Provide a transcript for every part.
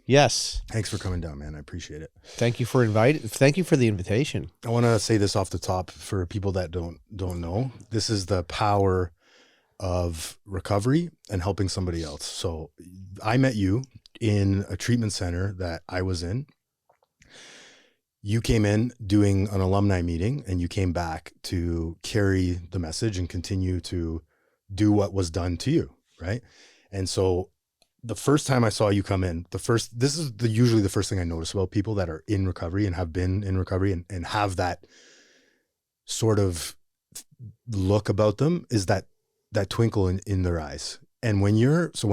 Yes. Thanks for coming down, man. I appreciate it. Thank you for the invitation. I want to say this off the top for people that don't know. This is the power of recovery and helping somebody else. So I met you in a treatment center that I was in. You came in doing an alumni meeting and you came back to carry the message and continue to do what was done to you, right? And so the first time I saw you come in, this is usually the first thing I notice about people that are in recovery and have been in recovery and have that sort of look about them, is that twinkle in their eyes. And when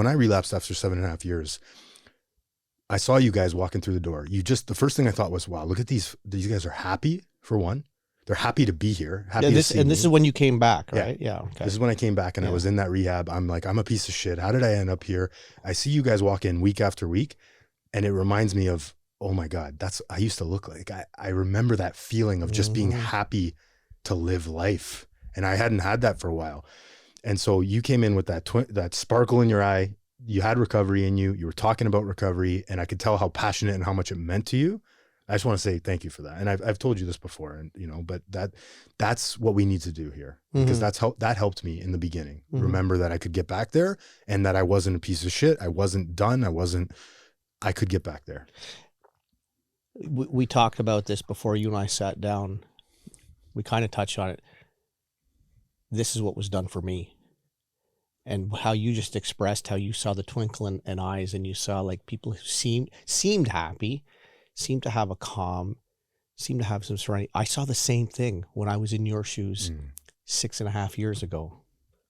I relapsed after 7.5 years, I saw you guys walking through the door. The first thing I thought was, wow, look at these guys are happy, for one. They're happy to be here. This is when you came back, right? Yeah. Okay. This is when I came back and I was in that rehab. I'm like, I'm a piece of shit. How did I end up here? I see you guys walk in week after week, and it reminds me of, oh my God, I used to look like. I remember that feeling of just being happy to live life. And I hadn't had that for a while. And so you came in with that sparkle in your eye. You had recovery in you. You were talking about recovery, and I could tell how passionate and how much it meant to you. I just want to say thank you for that. And I've told you this before, and but that's what we need to do here, because that helped me in the beginning. Remember that I could get back there, and that I wasn't a piece of shit. I wasn't done. I could get back there. We talked about this before you and I sat down. We kind of touched on it. This is what was done for me. And how you just expressed how you saw the twinkle in eyes, and you saw like people who seemed happy, seemed to have a calm, seemed to have some serenity. I saw the same thing when I was in your shoes 6.5 years ago.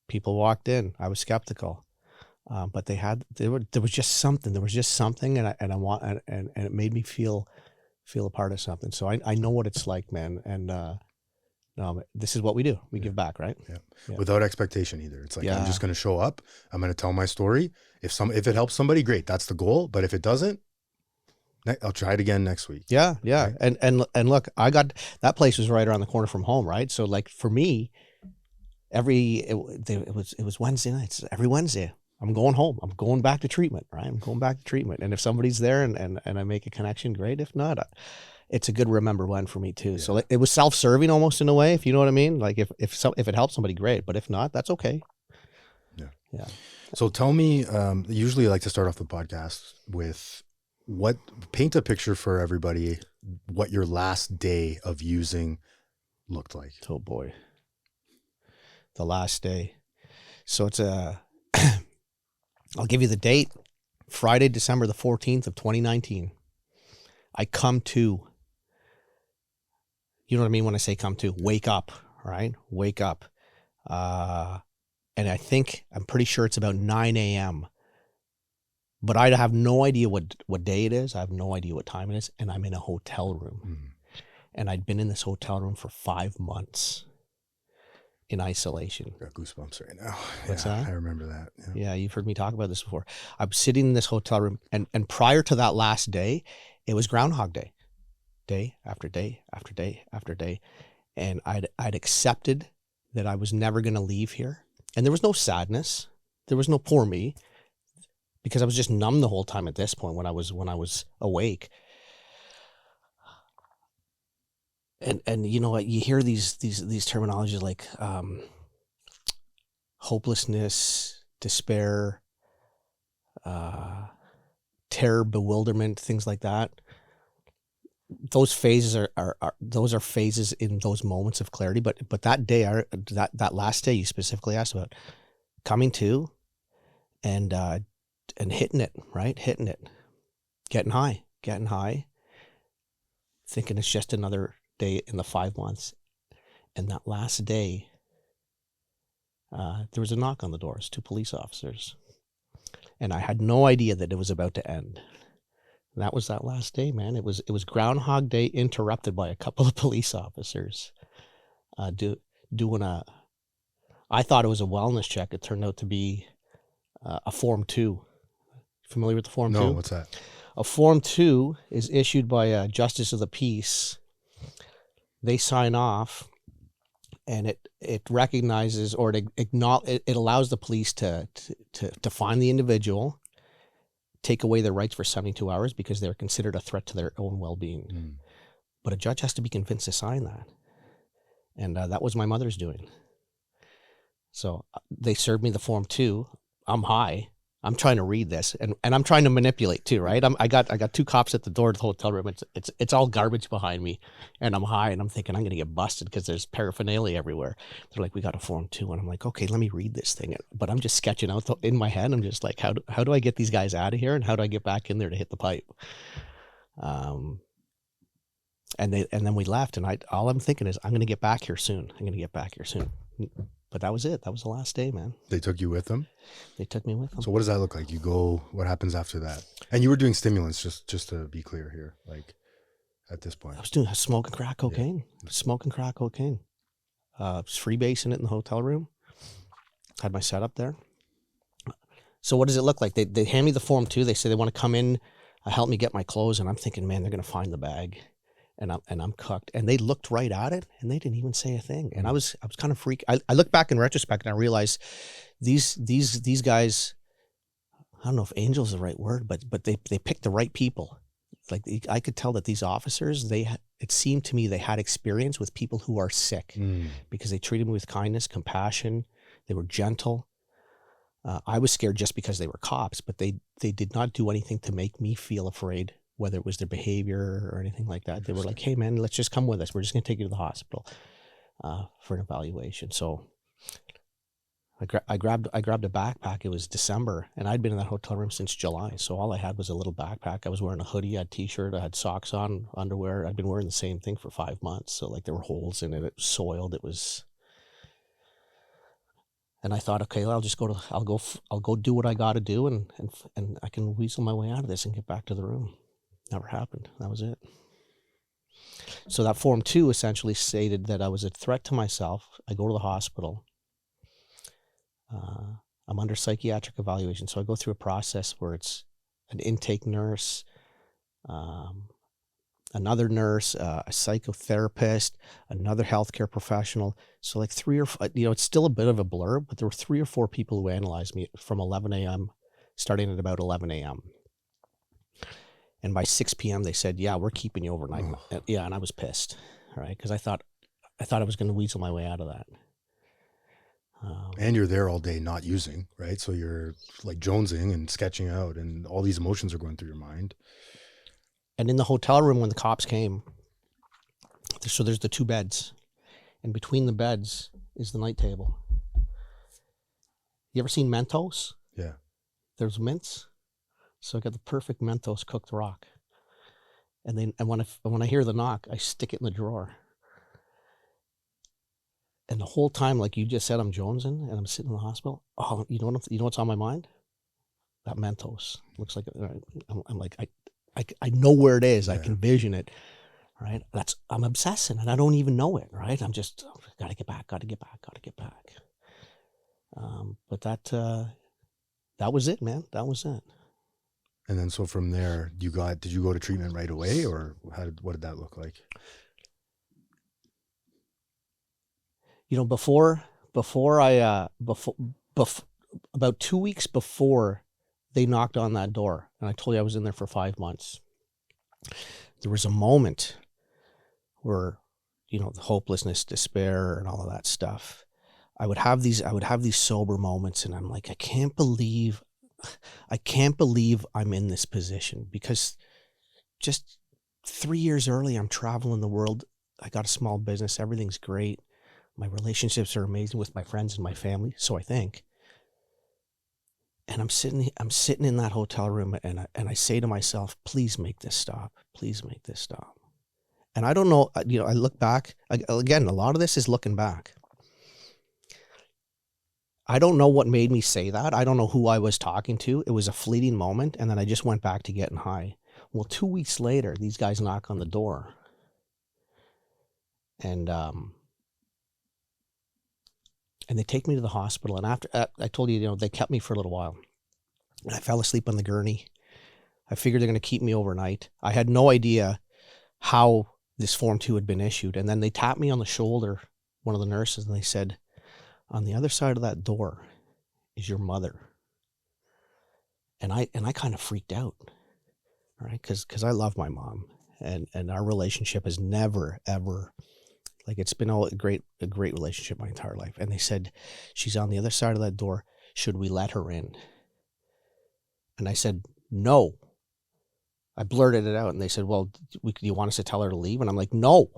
People walked in. I was skeptical, but there was just something. There was just something, and it made me feel a part of something. So I know what it's like, man. And this is what we do. We give back, right? Yeah. Without expectation either. It's like, I'm just going to show up. I'm going to tell my story. If it helps somebody, great. That's the goal. But if it doesn't, I'll try it again next week. Yeah. Right? And look, that place was right around the corner from home, right? So like for me, it was Wednesday nights. Every Wednesday, I'm going home. I'm going back to treatment, right? I'm going back to treatment. And if somebody's there and I make a connection, great. If not, it's a good remember when for me too. Yeah. So it was self-serving almost in a way, if you know what I mean. Like if it helps somebody, great. But if not, that's okay. Yeah. So tell me, usually I like to start off the podcast with paint a picture for everybody what your last day of using looked like. Oh boy. The last day. So it's I'll give you the date. Friday, December the 14th of 2019. I come to. You know what I mean when I say come to? Wake up, right? Wake up. And I'm pretty sure it's about 9 a.m. But I have no idea what day it is. I have no idea what time it is. And I'm in a hotel room. And I'd been in this hotel room for 5 months in isolation. Got goosebumps right now. What's that? I remember that. Yeah, you've heard me talk about this before. I'm sitting in this hotel room. And prior to that last day, it was Groundhog Day. Day after day after day after day. And I'd accepted that I was never going to leave here. And there was no sadness. There was no poor me, because I was just numb the whole time at this point when I was awake. And you know what, you hear these terminologies like hopelessness, despair, terror, bewilderment, things like that. Those phases are phases in those moments of clarity. But that day, that last day you specifically asked about, coming to and hitting it, right? Hitting it, getting high, thinking it's just another day in the 5 months. And that last day, there was a knock on the doors, 2 police officers. And I had no idea that it was about to end. And that was that last day, man. It was Groundhog Day interrupted by a couple of police officers doing I thought it was a wellness check. It turned out to be a Form 2. Familiar with the Form 2? No, what's that? A Form 2 is issued by a Justice of the Peace. They sign off, and it recognizes, or it allows the police to find the individual, take away their rights for 72 hours because they're considered a threat to their own well-being. Mm. But a judge has to be convinced to sign that. And that was my mother's doing. So they served me the Form 2. I'm high. I'm trying to read this, and I'm trying to manipulate too, right? I got two cops at the door of the hotel room. It's all garbage behind me, and I'm high, and I'm thinking I'm gonna get busted because there's paraphernalia everywhere. They're like, we got a Form 2, and I'm like, okay, let me read this thing. But I'm just sketching out in my head. I'm just like, how do I get these guys out of here, and how do I get back in there to hit the pipe? And then we left, and all I'm thinking is I'm gonna get back here soon. I'm gonna get back here soon. But that was it. That was the last day, man. They took you with them? They took me with them. So what does that look like? You go, what happens after that? And you were doing stimulants, just to be clear here, like at this point. I was smoking crack cocaine. Yeah. Smoking crack cocaine. Was freebasing it in the hotel room. Had my setup there. So what does it look like? They hand me the Form 2. They say they want to come in, help me get my clothes, and I'm thinking, man, they're gonna find the bag. And I'm cooked. And they looked right at it, and they didn't even say a thing. And I was kind of freaked. I look back in retrospect, and I realized these guys, I don't know if angel is the right word, but they picked the right people. Like I could tell that these officers, it seemed to me they had experience with people who are sick because they treated me with kindness, compassion. They were gentle. I was scared just because they were cops, but they did not do anything to make me feel afraid, whether it was their behavior or anything like that. They were like, hey man, let's just come with us. We're just gonna take you to the hospital for an evaluation. So I grabbed a backpack. It was December, and I'd been in that hotel room since July. So all I had was a little backpack. I was wearing a hoodie, I had a t-shirt, I had socks on, underwear. I'd been wearing the same thing for 5 months. So like there were holes in it, it was soiled, and I thought, okay, I'll go do what I got to do, and I can weasel my way out of this and get back to the room. Never happened. That was it. So that Form 2 essentially stated that I was a threat to myself. I go to the hospital. I'm under psychiatric evaluation. So I go through a process where it's an intake nurse, another nurse, a psychotherapist, another healthcare professional. So like 3 or 4, it's still a bit of a blur, but there were 3 or 4 people who analyzed me from 11 a.m., starting at about 11 a.m. And by 6 p.m. they said, yeah, we're keeping you overnight. Oh. Yeah, and I was pissed, right? Because I thought I was going to weasel my way out of that. And you're there all day not using, right? So you're like jonesing and sketching out, and all these emotions are going through your mind. And in the hotel room when the cops came, so there's the 2 beds. And between the beds is the night table. You ever seen Mentos? Yeah. There's mints. So I got the perfect Mentos cooked rock. And when I hear the knock, I stick it in the drawer. And the whole time, like you just said, I'm jonesing and I'm sitting in the hospital. Oh, you know what's on my mind? That Mentos. Looks like I'm like, I know where it is. Yeah. I can vision it. Right? I'm obsessing and I don't even know it. Right? I'm just gotta get back. But that was it, man. That was it. And then so from there, did you go to treatment right away, or what did that look like? About 2 weeks before they knocked on that door, and I told you I was in there for 5 months, there was a moment where, the hopelessness, despair, and all of that stuff. I would have these sober moments, and I'm like, I can't believe I'm in this position, because just 3 years early, I'm traveling the world. I got a small business. Everything's great. My relationships are amazing with my friends and my family. So I think, and I'm sitting in that hotel room, and I say to myself, please make this stop. Please make this stop. And I don't know, I look back again, a lot of this is looking back. I don't know what made me say that. I don't know who I was talking to. It was a fleeting moment, and then I just went back to getting high. Well, 2 weeks later, these guys knock on the door. And they take me to the hospital. And after I told you, they kept me for a little while. And I fell asleep on the gurney. I figured they're going to keep me overnight. I had no idea how this Form 2 had been issued. And then they tapped me on the shoulder, one of the nurses, and they said, on the other side of that door is your mother. And I kind of freaked out, right? Because I love my mom, and our relationship has never, ever, like, it's been a great relationship my entire life. And they said, she's on the other side of that door. Should we let her in? And I said, no. I blurted it out, and they said, well, do you want us to tell her to leave? And I'm like, no,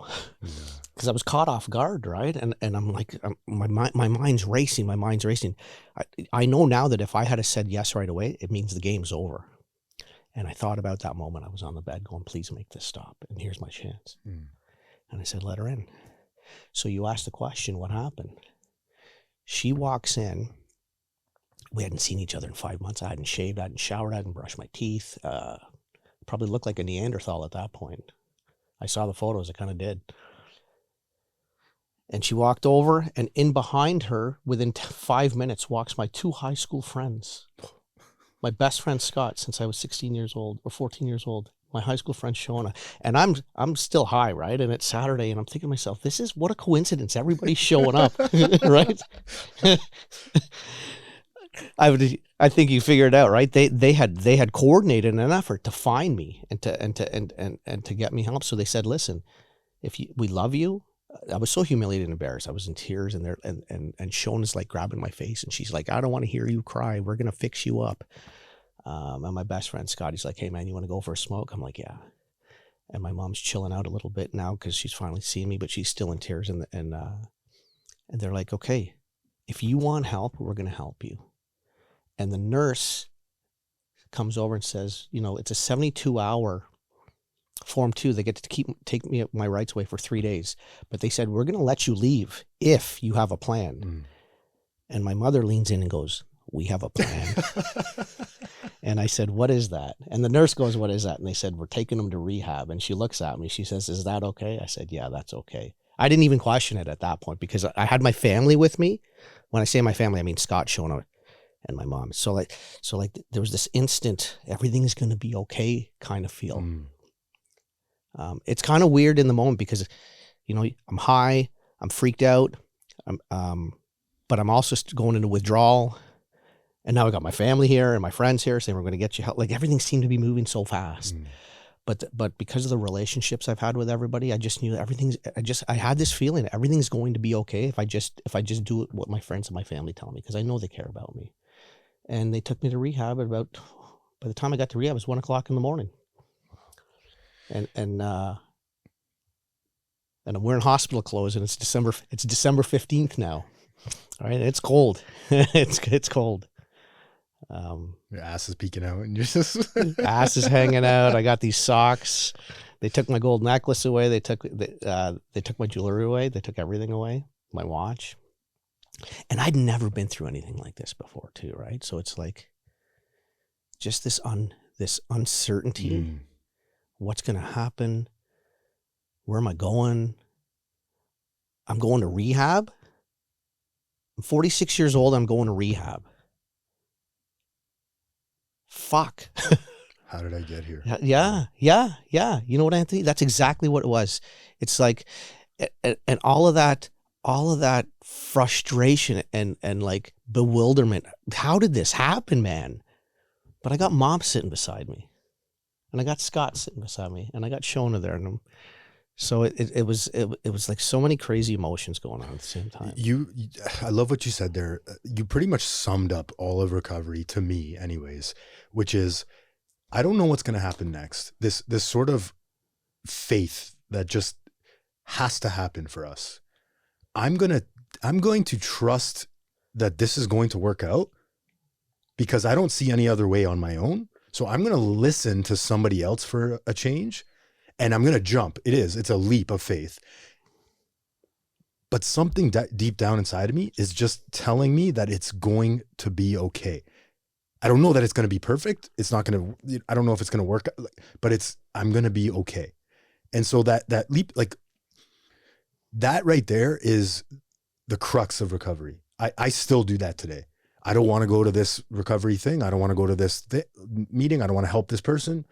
because I was caught off guard, right? And I'm like, my mind's racing. My mind's racing. I know now that if I had said yes right away, it means the game's over. And I thought about that moment. I was on the bed going, please make this stop. And here's my chance. And I said, let her in. So you asked the question, what happened? She walks in. We hadn't seen each other in 5 months. I hadn't shaved, I hadn't showered, I hadn't brushed my teeth. Probably looked like a Neanderthal at that point. I saw the photos, I kind of did. And she walked over, and in behind her, within 5 minutes, walks my 2 high school friends. My best friend, Scott, since I was 16 years old, or 14 years old. My high school friend, Shona. And I'm still high, right? And it's Saturday, and I'm thinking to myself, what a coincidence. Everybody's showing up, right? I think you figured it out, right? They had coordinated an effort to find me and to get me help. So they said, listen, we love you. I was so humiliated and embarrassed. I was in tears, and Shona's like grabbing my face, and she's like, I don't want to hear you cry. We're gonna fix you up. And my best friend Scotty's like, hey man, you want to go for a smoke? I'm like, yeah. And my mom's chilling out a little bit now because she's finally seen me, but she's still in tears. And they're like, okay, if you want help, we're gonna help you. And the nurse comes over and says, it's a 72-hour Form 2. They get to take my rights away for 3 days. But they said, we're going to let you leave if you have a plan. And my mother leans in and goes, we have a plan. And I said, what is that? And the nurse goes, what is that? And they said, we're taking him to rehab. And she looks at me. She says, is that okay? I said, yeah, that's okay. I didn't even question it at that point because I had my family with me. When I say my family, I mean Scott, Shona, and my mom. So like there was this instant, everything's going to be okay kind of feel. It's kind of weird in the moment because, I'm high, I'm freaked out, but I'm also going into withdrawal. And now I got my family here and my friends here saying, we're going to get you help. Like everything seemed to be moving so fast. But because of the relationships I've had with everybody, I just knew I had this feeling everything's going to be okay if I just do what my friends and my family tell me, because I know they care about me. And they took me to rehab by the time I got to rehab, it was 1 o'clock in the morning. And I'm wearing hospital clothes, and it's December 15th now. All right. It's cold. it's cold. Your ass is peeking out and you're just ass is hanging out. I got these socks. They took my gold necklace away. They took my jewelry away. They took everything away, my watch. And I'd never been through anything like this before too, right? So it's like just this uncertainty. What's going to happen? Where am I going? I'm going to rehab. I'm 46 years old. I'm going to rehab. Fuck. How did I get here? Yeah. You know what, Anthony? That's exactly what it was. It's like, and all of that frustration and like bewilderment. How did this happen, man? But I got Mom sitting beside me, and I got Scott sitting beside me, and I got Shona there, and so it was like so many crazy emotions going on at the same time. I love what you said there. You pretty much summed up all of recovery to me, anyways, which is, I don't know what's going to happen next. This sort of faith that just has to happen for us. I'm going to trust that this is going to work out because I don't see any other way on my own. So I'm going to listen to somebody else for a change, and I'm going to jump. It's a leap of faith. But something deep down inside of me is just telling me that it's going to be okay. I don't know that it's going to be perfect. I don't know if it's going to work, but I'm going to be okay. And so that leap, like that right there is the crux of recovery. I still do that today. I don't want to go to this recovery thing. I don't want to go to this meeting. I don't want to help this person,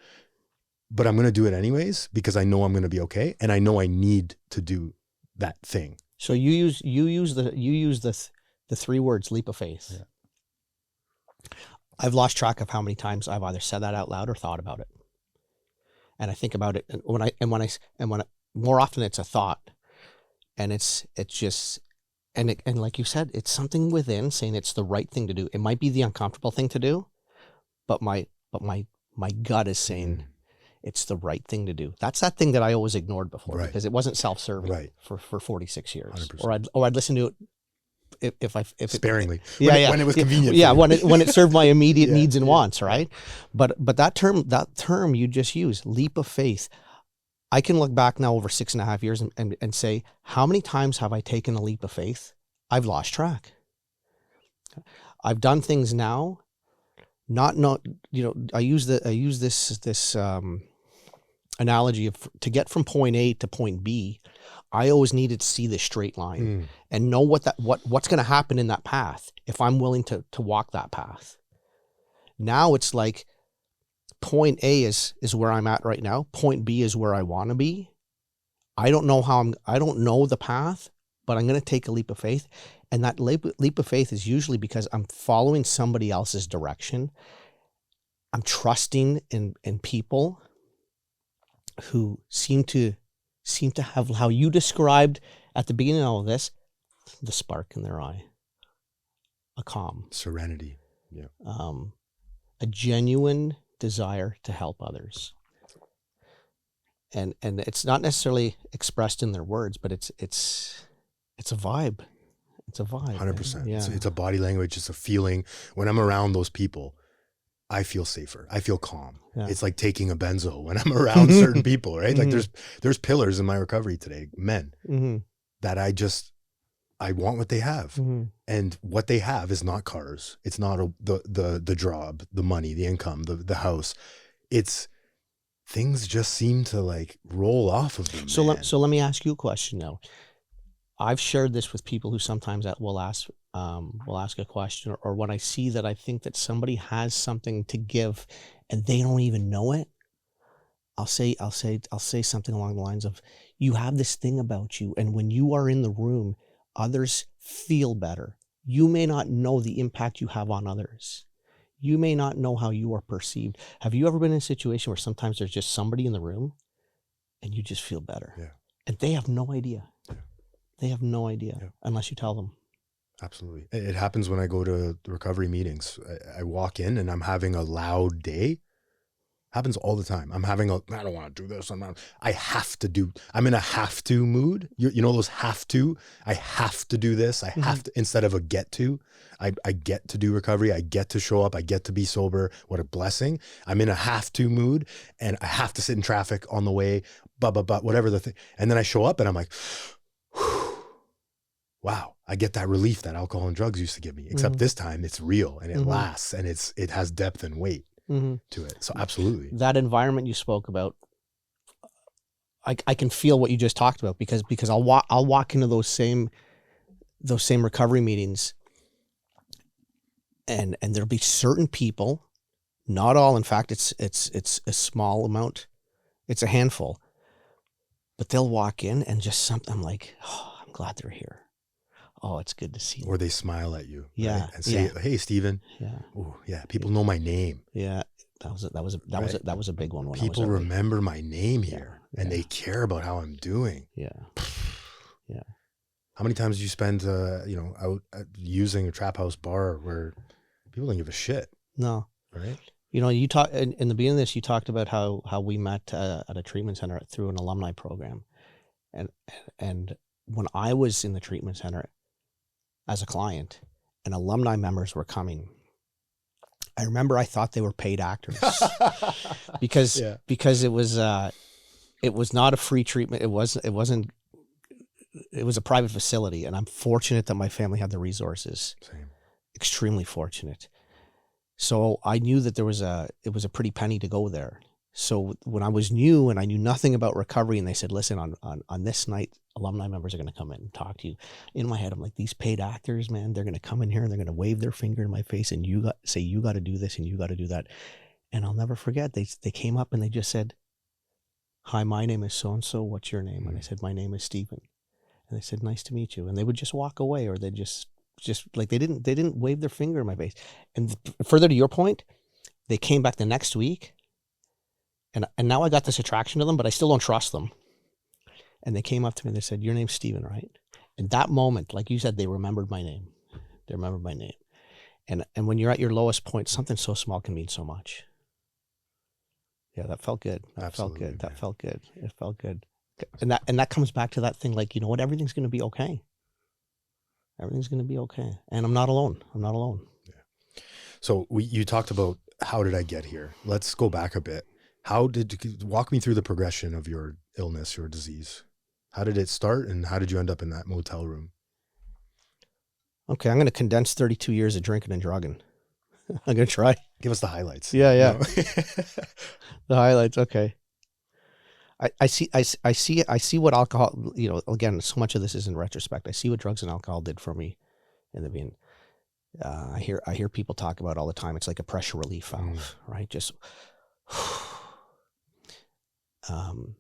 but I'm going to do it anyways because I know I'm going to be okay. And I know I need to do that thing. So you use the 3 words, leap of faith. Yeah. I've lost track of how many times I've either said that out loud or thought about it. And I think about it, and more often it's a thought, and it's just, and like you said, it's something within saying it's the right thing to do. It might be the uncomfortable thing to do, but my gut is saying it's the right thing to do. That's that thing that I always ignored before, Right. because it wasn't self-serving, Right. for 46 years. 100%. Or I'd listen to it if sparingly, yeah, when it was convenient. Yeah, for you. when it served my immediate Yeah, needs and yeah, wants, right? But that term you just used, leap of faith. I can look back now over 6.5 years and say, how many times have I taken a leap of faith? I've lost track. I've done things now, not I use this analogy of, to get from point A to point B, I always needed to see this straight line and know what's going to happen in that path if I'm willing to walk that path. Now it's like, point A is where I'm at right now. Point B is where I want to be. I don't know I don't know the path, but I'm going to take a leap of faith. And that leap of faith is usually because I'm following somebody else's direction. I'm trusting in people who seem to have, how you described at the beginning of all of this, the spark in their eye, a calm, serenity, a genuine desire to help others. And it's not necessarily expressed in their words, but it's a vibe. It's a vibe. 100%. Yeah. It's a body language. It's a feeling. When I'm around those people, I feel safer. I feel calm. Yeah. It's like taking a benzo when I'm around certain people, right? Like there's pillars in my recovery today, men, that I want what they have. And what they have is not cars. It's not the job, the money, the income, the house. It's things just seem to like roll off of them. So let me ask you a question now. I've shared this with people who sometimes will ask a question, or when I see that I think that somebody has something to give and they don't even know it, I'll say something along the lines of, you have this thing about you, and when you are in the room, others feel better. You may not know the impact you have on others. You may not know how you are perceived. Have you ever been in a situation where sometimes there's just somebody in the room and you just feel better? Yeah. And they have no idea. Yeah. They have no idea unless you tell them. Absolutely. It happens when I go to recovery meetings. I walk in and I'm having a loud day. Happens all the time. I don't want to do this. I'm in a have to mood. You know those have to? I have to do this. I have to, instead of a get to. I get to do recovery. I get to show up. I get to be sober. What a blessing. I'm in a have to mood, and I have to sit in traffic on the way, whatever the thing. And then I show up and I'm like, wow, I get that relief that alcohol and drugs used to give me, except this time it's real and it lasts and it has depth and weight to it. So absolutely. That environment you spoke about, I can feel what you just talked about, because I'll walk into those same recovery meetings, and there'll be certain people, not all, in fact, it's a small amount, it's a handful, but they'll walk in and just something, I'm like, oh, I'm glad they're here. Oh, it's good to see them. Or they smile at you, yeah, right? And say, "Hey, Steven." Yeah. Oh, yeah. People know my name. Yeah, that was a big one. When people remember my name here, and yeah. they care about how I'm doing. Yeah, yeah. How many times do you spend, out using a trap house bar where people don't give a shit? No, right? You talk in the beginning of this. You talked about how we met at a treatment center through an alumni program, and when I was in the treatment center as a client, and alumni members were coming, I remember I thought they were paid actors because it was not a free treatment. It was a private facility, and I'm fortunate that my family had the resources. Same. Extremely fortunate. So I knew that it was a pretty penny to go there. So when I was new and I knew nothing about recovery, and they said, listen, on this night, alumni members are going to come in and talk to you. In my head, I'm like, these paid actors, man, they're going to come in here and they're going to wave their finger in my face and you got to do this and you got to do that. And I'll never forget, they came up and they just said, hi, my name is so-and-so. What's your name? And I said, my name is Steven. And they said, nice to meet you. And they would just walk away, or they'd just just like they didn't wave their finger in my face. And further to your point, they came back the next week, and now I got this attraction to them, but I still don't trust them. And they came up to me and they said, "Your name's Steven, right?" And that moment, like you said, they remembered my name. They remembered my name. And when you're at your lowest point, something so small can mean so much. Yeah, that felt good. That felt good. That felt good. It felt good. And that comes back to that thing, like, you know what, everything's going to be okay. Everything's going to be okay. And I'm not alone. I'm not alone. Yeah. So you talked about, how did I get here? Let's go back a bit. Walk me through the progression of your illness, your disease. How did it start, and how did you end up in that motel room? Okay, I'm going to condense 32 years of drinking and drugging. I'm going to try. Give us the highlights. Yeah. No. The highlights. Okay. I see what alcohol, you know, again, so much of this is in retrospect. I see what drugs and alcohol did for me in the beginning. I hear people talk about all the time. It's like a pressure relief valve, right? Just, and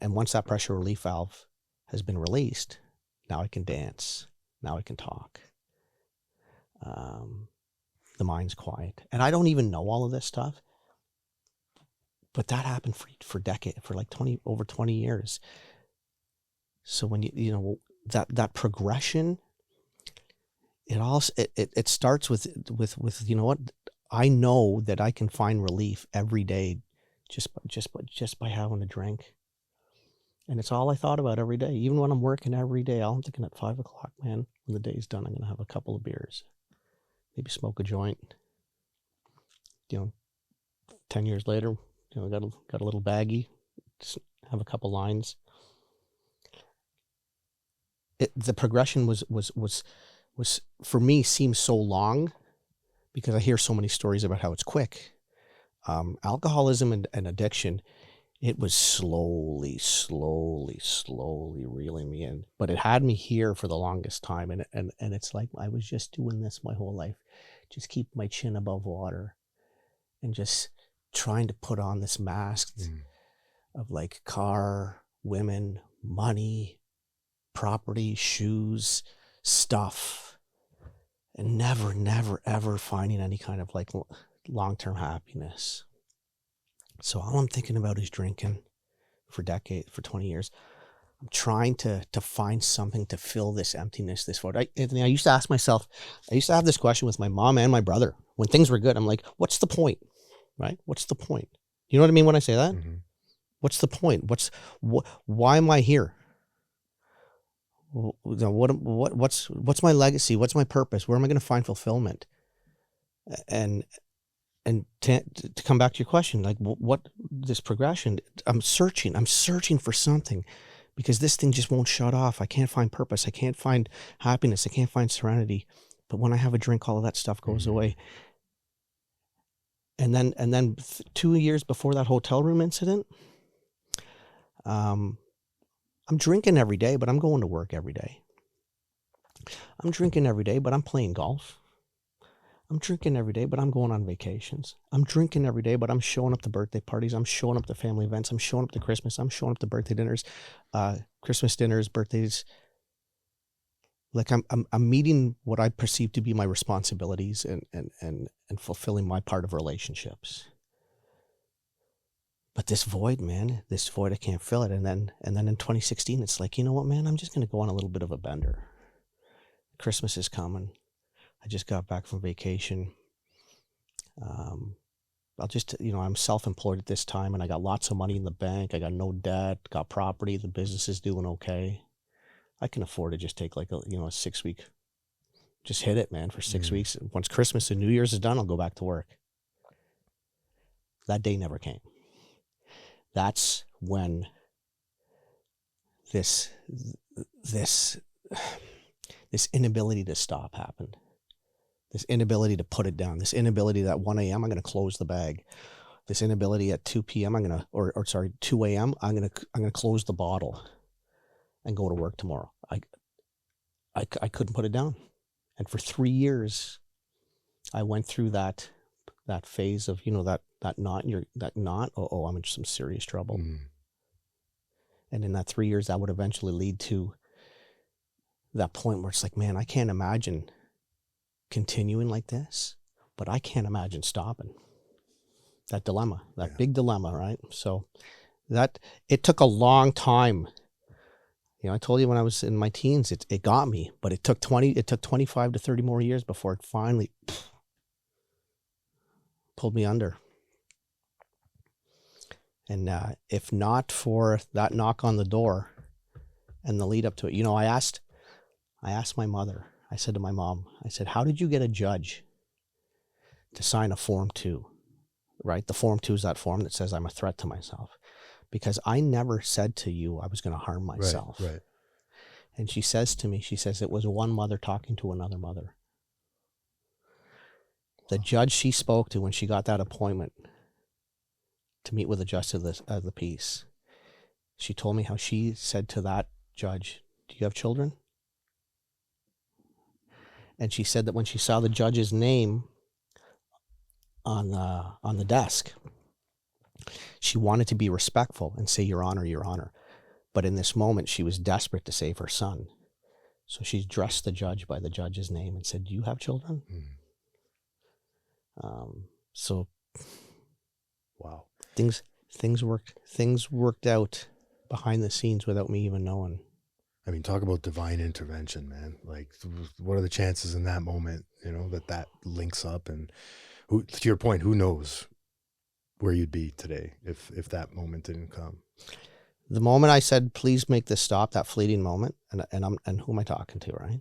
once that pressure relief valve has been released, now I can dance. Now I can talk. The mind's quiet, and I don't even know all of this stuff. But that happened for decades, for like over 20 years. So when you know that progression, it starts with you know what, I know that I can find relief every day just by having a drink. And it's all I thought about every day. Even when I'm working every day, all I'm thinking at 5 o'clock, man, when the day's done, I'm gonna have a couple of beers, maybe smoke a joint. You know, 10 years later, you know, got a little baggie, just have a couple lines. The progression was for me, seems so long because I hear so many stories about how it's quick. Alcoholism and addiction, it was slowly reeling me in, but it had me here for the longest time. And it's like I was just doing this my whole life, just keep my chin above water, and just trying to put on this mask of like car, women, money, property, shoes, stuff, and never ever finding any kind of like long-term happiness. So all I'm thinking about is drinking for 20 years. I'm trying to find something to fill this emptiness, this void. Anthony, I used to ask myself, I used to have this question with my mom and my brother when things were good. I'm like, what's the point? Right? What's the point? You know what I mean when I say that? Mm-hmm. What's the point? Why am I here? What's my legacy? What's my purpose? Where am I going to find fulfillment? And to come back to your question, like what this progression, I'm searching for something, because this thing just won't shut off. I can't find purpose. I can't find happiness. I can't find serenity. But when I have a drink, all of that stuff goes away. And then 2 years before that hotel room incident, I'm drinking every day, but I'm going to work every day. I'm drinking every day, but I'm playing golf. I'm drinking every day, but I'm going on vacations. I'm drinking every day, but I'm showing up to birthday parties. I'm showing up to family events. I'm showing up to Christmas. I'm showing up to birthday dinners, Christmas dinners, birthdays. Like I'm meeting what I perceive to be my responsibilities and fulfilling my part of relationships. But this void, man, I can't fill it. And then in 2016, it's like, you know what, man, I'm just going to go on a little bit of a bender. Christmas is coming. I just got back from vacation. I'll just, you know, I'm self-employed at this time, and I got lots of money in the bank. I got no debt, got property. The business is doing okay. I can afford to just take like a 6 week, just hit it, man, for 6 weeks. Once Christmas and New Year's is done, I'll go back to work. That day never came. That's when this inability to stop happened. This inability to put it down. This inability that at 1 a.m. I'm going to close the bag. This inability at 2 p.m. 2 a.m. I'm going to close the bottle and go to work tomorrow. I couldn't put it down. And for 3 years, I went through that phase of, you know, that knot, I'm in some serious trouble. And in that 3 years, that would eventually lead to that point where it's like, man, I can't imagine continuing like this, but I can't imagine stopping. That dilemma, that big dilemma, right? So that, it took a long time. You know, I told you when I was in my teens, it got me, but it took 25 to 30 more years before it finally pulled me under. And if not for that knock on the door and the lead up to it, you know, I asked my mother, I said to my mom, I said, how did you get a judge to sign a Form 2, right? The Form 2 is that form that says I'm a threat to myself, because I never said to you I was going to harm myself. Right. And she says to me, she says, it was one mother talking to another mother. The judge she spoke to when she got that appointment to meet with the justice of the peace, she told me how she said to that judge, do you have children? And she said that when she saw the judge's name on the desk, she wanted to be respectful and say, Your Honor, Your Honor. But in this moment, she was desperate to save her son. So she addressed the judge by the judge's name and said, do you have children? So Wow. Things worked out behind the scenes without me even knowing. I mean, talk about divine intervention, man. Like, what are the chances in that moment, you know, that links up? And who, to your point, who knows where you'd be today if that moment didn't come? The moment I said, please make this stop, that fleeting moment, and who am I talking to, right?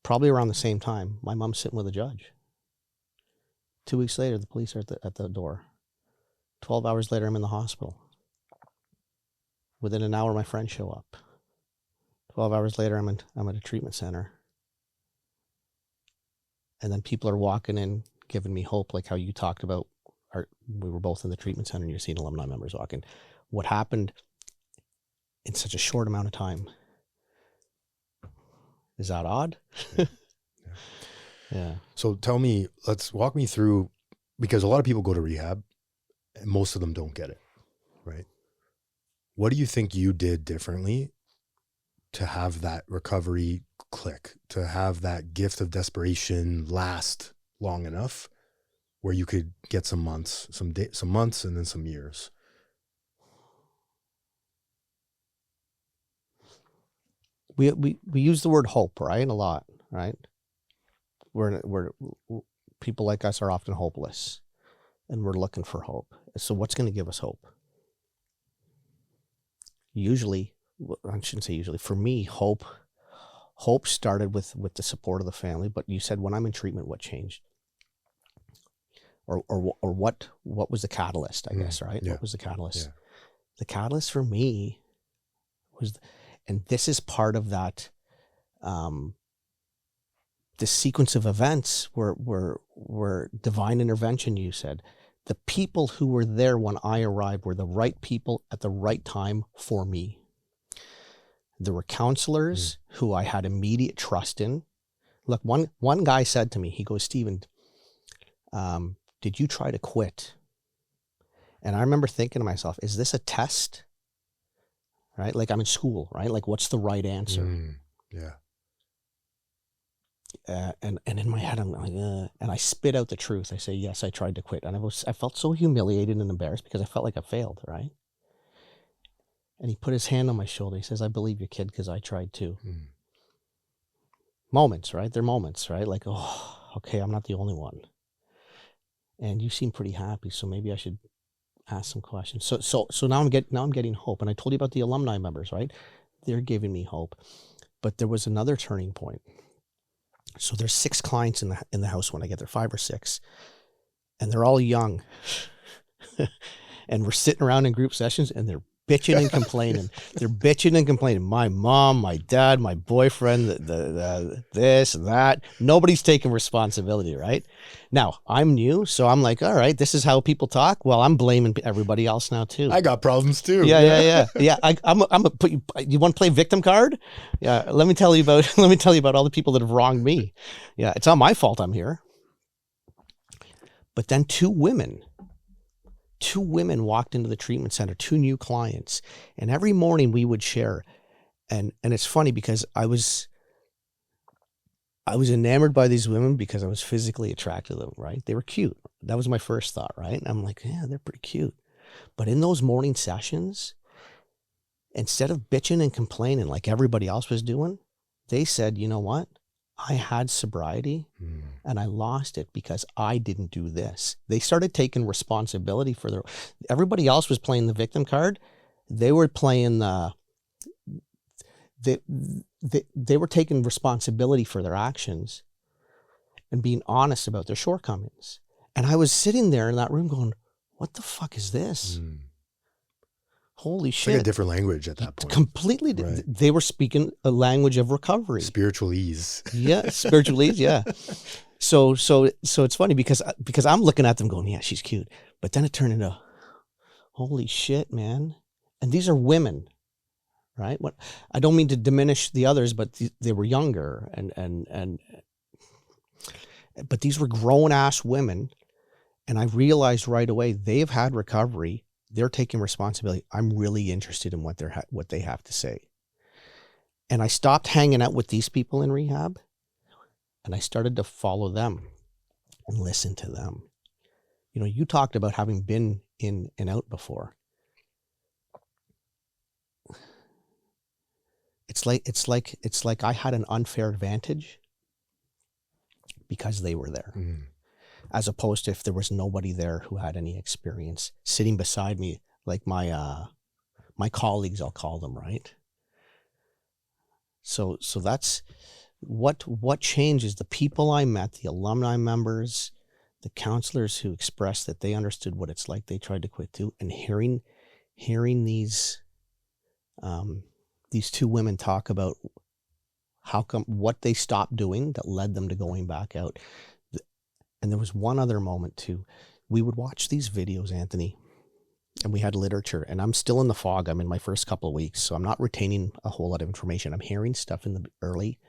Probably around the same time, my mom's sitting with a judge. 2 weeks later, the police are at the door. 12 hours later, I'm in the hospital. Within an hour, my friends show up. 12 hours later, I'm at a treatment center. And then people are walking in, giving me hope, like how you talked about. We were both in the treatment center, and you're seeing alumni members walking. What happened in such a short amount of time? Is that odd? Yeah. So tell me, let's walk me through, because a lot of people go to rehab and most of them don't get it, right? What do you think you did differently to have that recovery click, to have that gift of desperation last long enough where you could get some months, some months, and then some years? We use the word hope, right? A lot, right? We're people like us are often hopeless, and we're looking for hope. So what's going to give us hope? Usually, I shouldn't say usually, for me, hope started with the support of the family. But you said, when I'm in treatment, what changed? Or what was the catalyst, I guess, right? Yeah. What was the catalyst? Yeah. The catalyst for me was, and this is part of that, the sequence of events were divine intervention, you said. The people who were there when I arrived were the right people at the right time for me. There were counselors who I had immediate trust in. Look, one guy said to me, he goes, Stephen, did you try to quit? And I remember thinking to myself, is this a test? Right? Like I'm in school, right? Like what's the right answer? Yeah. And in my head, I'm like, and I spit out the truth. I say, yes, I tried to quit. And I felt so humiliated and embarrassed because I felt like I failed, right? And he put his hand on my shoulder. He says, I believe you, kid, because I tried too. Moments, right? They're moments, right? Like, oh, okay, I'm not the only one. And you seem pretty happy, so maybe I should ask some questions. So now I'm getting hope. And I told you about the alumni members, right? They're giving me hope. But there was another turning point. So there's 6 clients in the house when I get there, 5 or 6, and they're all young. And we're sitting around in group sessions, and they're bitching and complaining. They're bitching and complaining. My mom, my dad, my boyfriend, the this and that. Nobody's taking responsibility, right? Now, I'm new, so I'm like, all right, this is how people talk. Well, I'm blaming everybody else now too. I got problems too. Yeah. I'm a put you. You want to play victim card? Yeah. Let me tell you about all the people that have wronged me. Yeah, it's not my fault I'm here. But then two women walked into the treatment center, 2 new clients, and every morning we would share. And it's funny because I was enamored by these women because I was physically attracted to them, right? They were cute. That was my first thought, right? And I'm like, yeah, they're pretty cute. But in those morning sessions, instead of bitching and complaining like everybody else was doing, they said, you know what? I had sobriety and I lost it because I didn't do this. They started taking responsibility for their, everybody else was playing the victim card. They were playing they were taking responsibility for their actions and being honest about their shortcomings. And I was sitting there in that room going, what the fuck is this? Holy It's shit. like a different language at that point. Completely. Right. They were speaking a language of recovery. Spiritual ease. Yeah, spiritual ease, yeah. So it's funny because I'm looking at them going, yeah, she's cute. But then it turned into, holy shit, man. And these are women, right? What, I don't mean to diminish the others, but they were younger but these were grown ass women. And I realized right away, they've had recovery. They're taking responsibility. I'm really interested in what they have to say. And I stopped hanging out with these people in rehab and I started to follow them and listen to them. You know, you talked about having been in and out before. It's like I had an unfair advantage because they were there. As opposed to if there was nobody there who had any experience sitting beside me, like my colleagues, I'll call them, right? So that's what changes. The people I met, the alumni members, the counselors who expressed that they understood what it's like, they tried to quit too, and hearing these two women talk about how come, what they stopped doing that led them to going back out. And there was one other moment too. We would watch these videos, Anthony, and we had literature, and I'm still in the fog. I'm in my first couple of weeks, so I'm not retaining a whole lot of information. I'm hearing stuff in the early,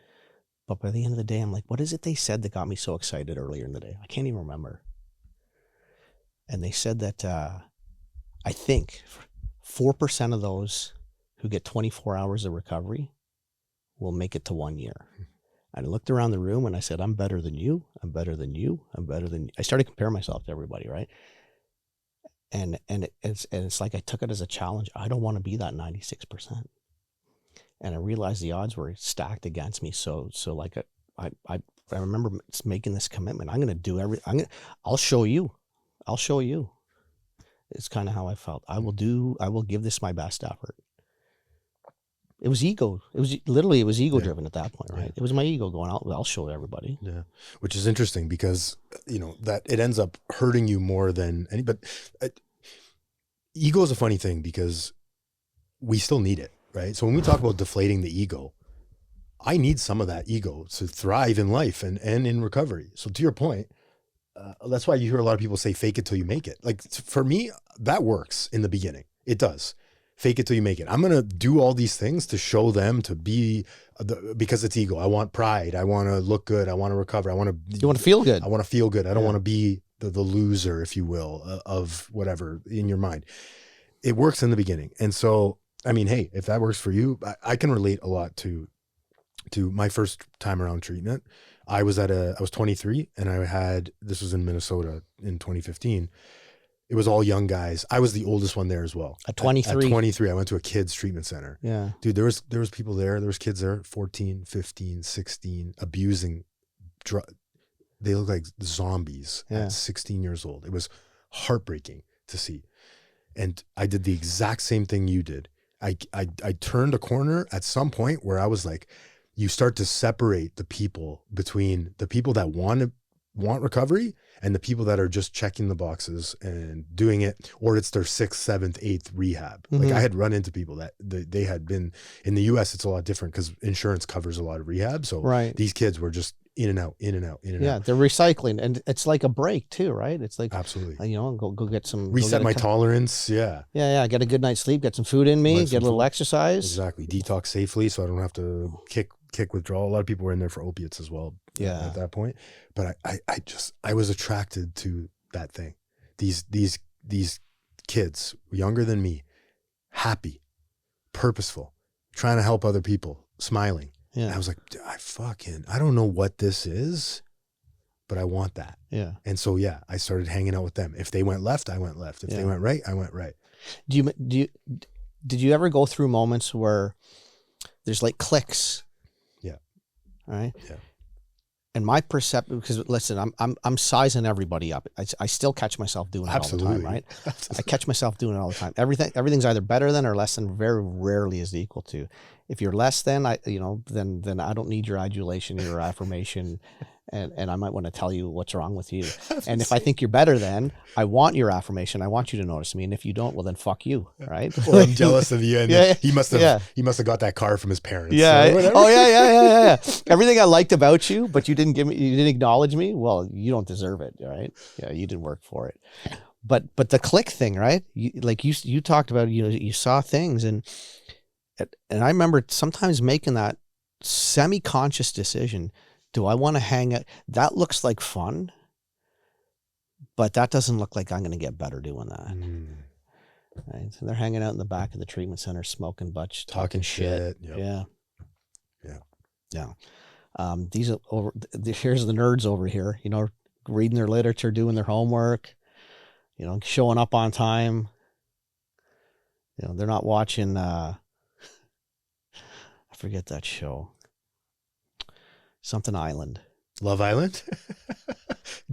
but by the end of the day, I'm like, what is it they said that got me so excited earlier in the day? I can't even remember. And they said that I think 4% of those who get 24 hours of recovery will make it to 1 year. And I looked around the room and I said, I'm better than you. I'm better than you. I'm better than you. I started comparing myself to everybody, right? And it's like I took it as a challenge. I don't want to be that 96%. And I realized the odds were stacked against me. So like I remember making this commitment. I'm going to do I'll show you. I'll show you. It's kind of how I felt. I will give this my best effort. It was ego. It was ego driven at that point, right? It was my ego going, I'll show everybody. Yeah. Which is interesting because, that it ends up hurting you more than but ego is a funny thing because we still need it, right? So when we talk about deflating the ego, I need some of that ego to thrive in life and in recovery. So to your point, that's why you hear a lot of people say, fake it till you make it. Like for me, that works in the beginning. It does. Fake it till you make it. I'm going to do all these things to show them to be, because it's ego. I want pride. I want to look good. I want to recover. You want to feel good. I want to feel good. I don't want to be the loser, if you will, of whatever in your mind. It works in the beginning. And so, I mean, hey, if that works for you, I can relate a lot to my first time around treatment. I was 23 and this was in Minnesota in 2015. It was all young guys. I was the oldest one there as well. At 23? At 23, I went to a kids treatment center. Yeah. Dude, there was people there. There was kids there, 14, 15, 16, abusing they look like zombies at 16 years old. It was heartbreaking to see. And I did the exact same thing you did. I turned a corner at some point where I was like, you start to separate the people between the people that want recovery and the people that are just checking the boxes and doing it, or it's their 6th, 7th, 8th rehab. Like I had run into people that they had been in the US. It's a lot different because insurance covers a lot of rehab. So these kids were just in and out. Yeah, they're recycling, and it's like a break too, right? It's like absolutely, go get some reset my tolerance. Yeah. Get a good night's sleep, get some food in me, get a little exercise. Exactly, detox safely, so I don't have to kick withdrawal. A lot of people were in there for opiates as well. Yeah, at that point, but I was attracted to that thing. These kids younger than me, happy, purposeful, trying to help other people, smiling. Yeah. And I was like, I don't know what this is, but I want that. Yeah. And so, yeah, I started hanging out with them. If they went left, I went left. If they went right, I went right. Did you ever go through moments where there's like clicks? Yeah. All right. Yeah. And my perception, because listen, I'm sizing everybody up. I still catch myself doing it Absolutely. all the time, right? Absolutely. I catch myself doing it all the time. Everything's either better than or less than. Very rarely is equal to. If you're less than, then I don't need your adulation, your affirmation, and I might want to tell you what's wrong with you. And if I think you're better than, I want your affirmation. I want you to notice me. And if you don't, well then fuck you, right? Or I'm jealous of you. And Yeah, he must have got that car from his parents. Yeah. So Oh yeah. Everything I liked about you, but you didn't acknowledge me. Well, you don't deserve it, right? Yeah, you didn't work for it. But the click thing, right? You talked about, you saw things, and I remember sometimes making that semi-conscious decision. Do I want to hang out? That looks like fun, but that doesn't look like I'm going to get better doing that. Right? So they're hanging out in the back of the treatment center, smoking butch, talking shit. Yep. Yeah. These are here's the nerds over here, reading their literature, doing their homework, showing up on time. They're not watching, I forget that show. Something Island. Love Island?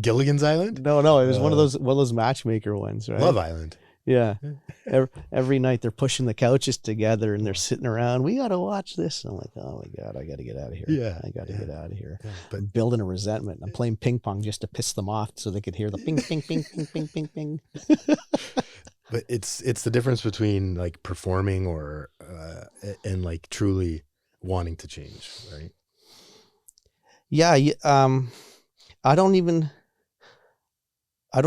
Gilligan's Island? No, it was one of those matchmaker ones, right? Love Island. Yeah. Every night they're pushing the couches together and they're sitting around. We got to watch this. I'm like, oh my God, I got to get out of here. Yeah. I got to get out of here. Yeah, I'm building a resentment. I'm playing ping pong just to piss them off so they could hear the ping, ping, ping, ping, ping, ping, ping. But it's the difference between like performing or and like truly wanting to change, right? Yeah. I don't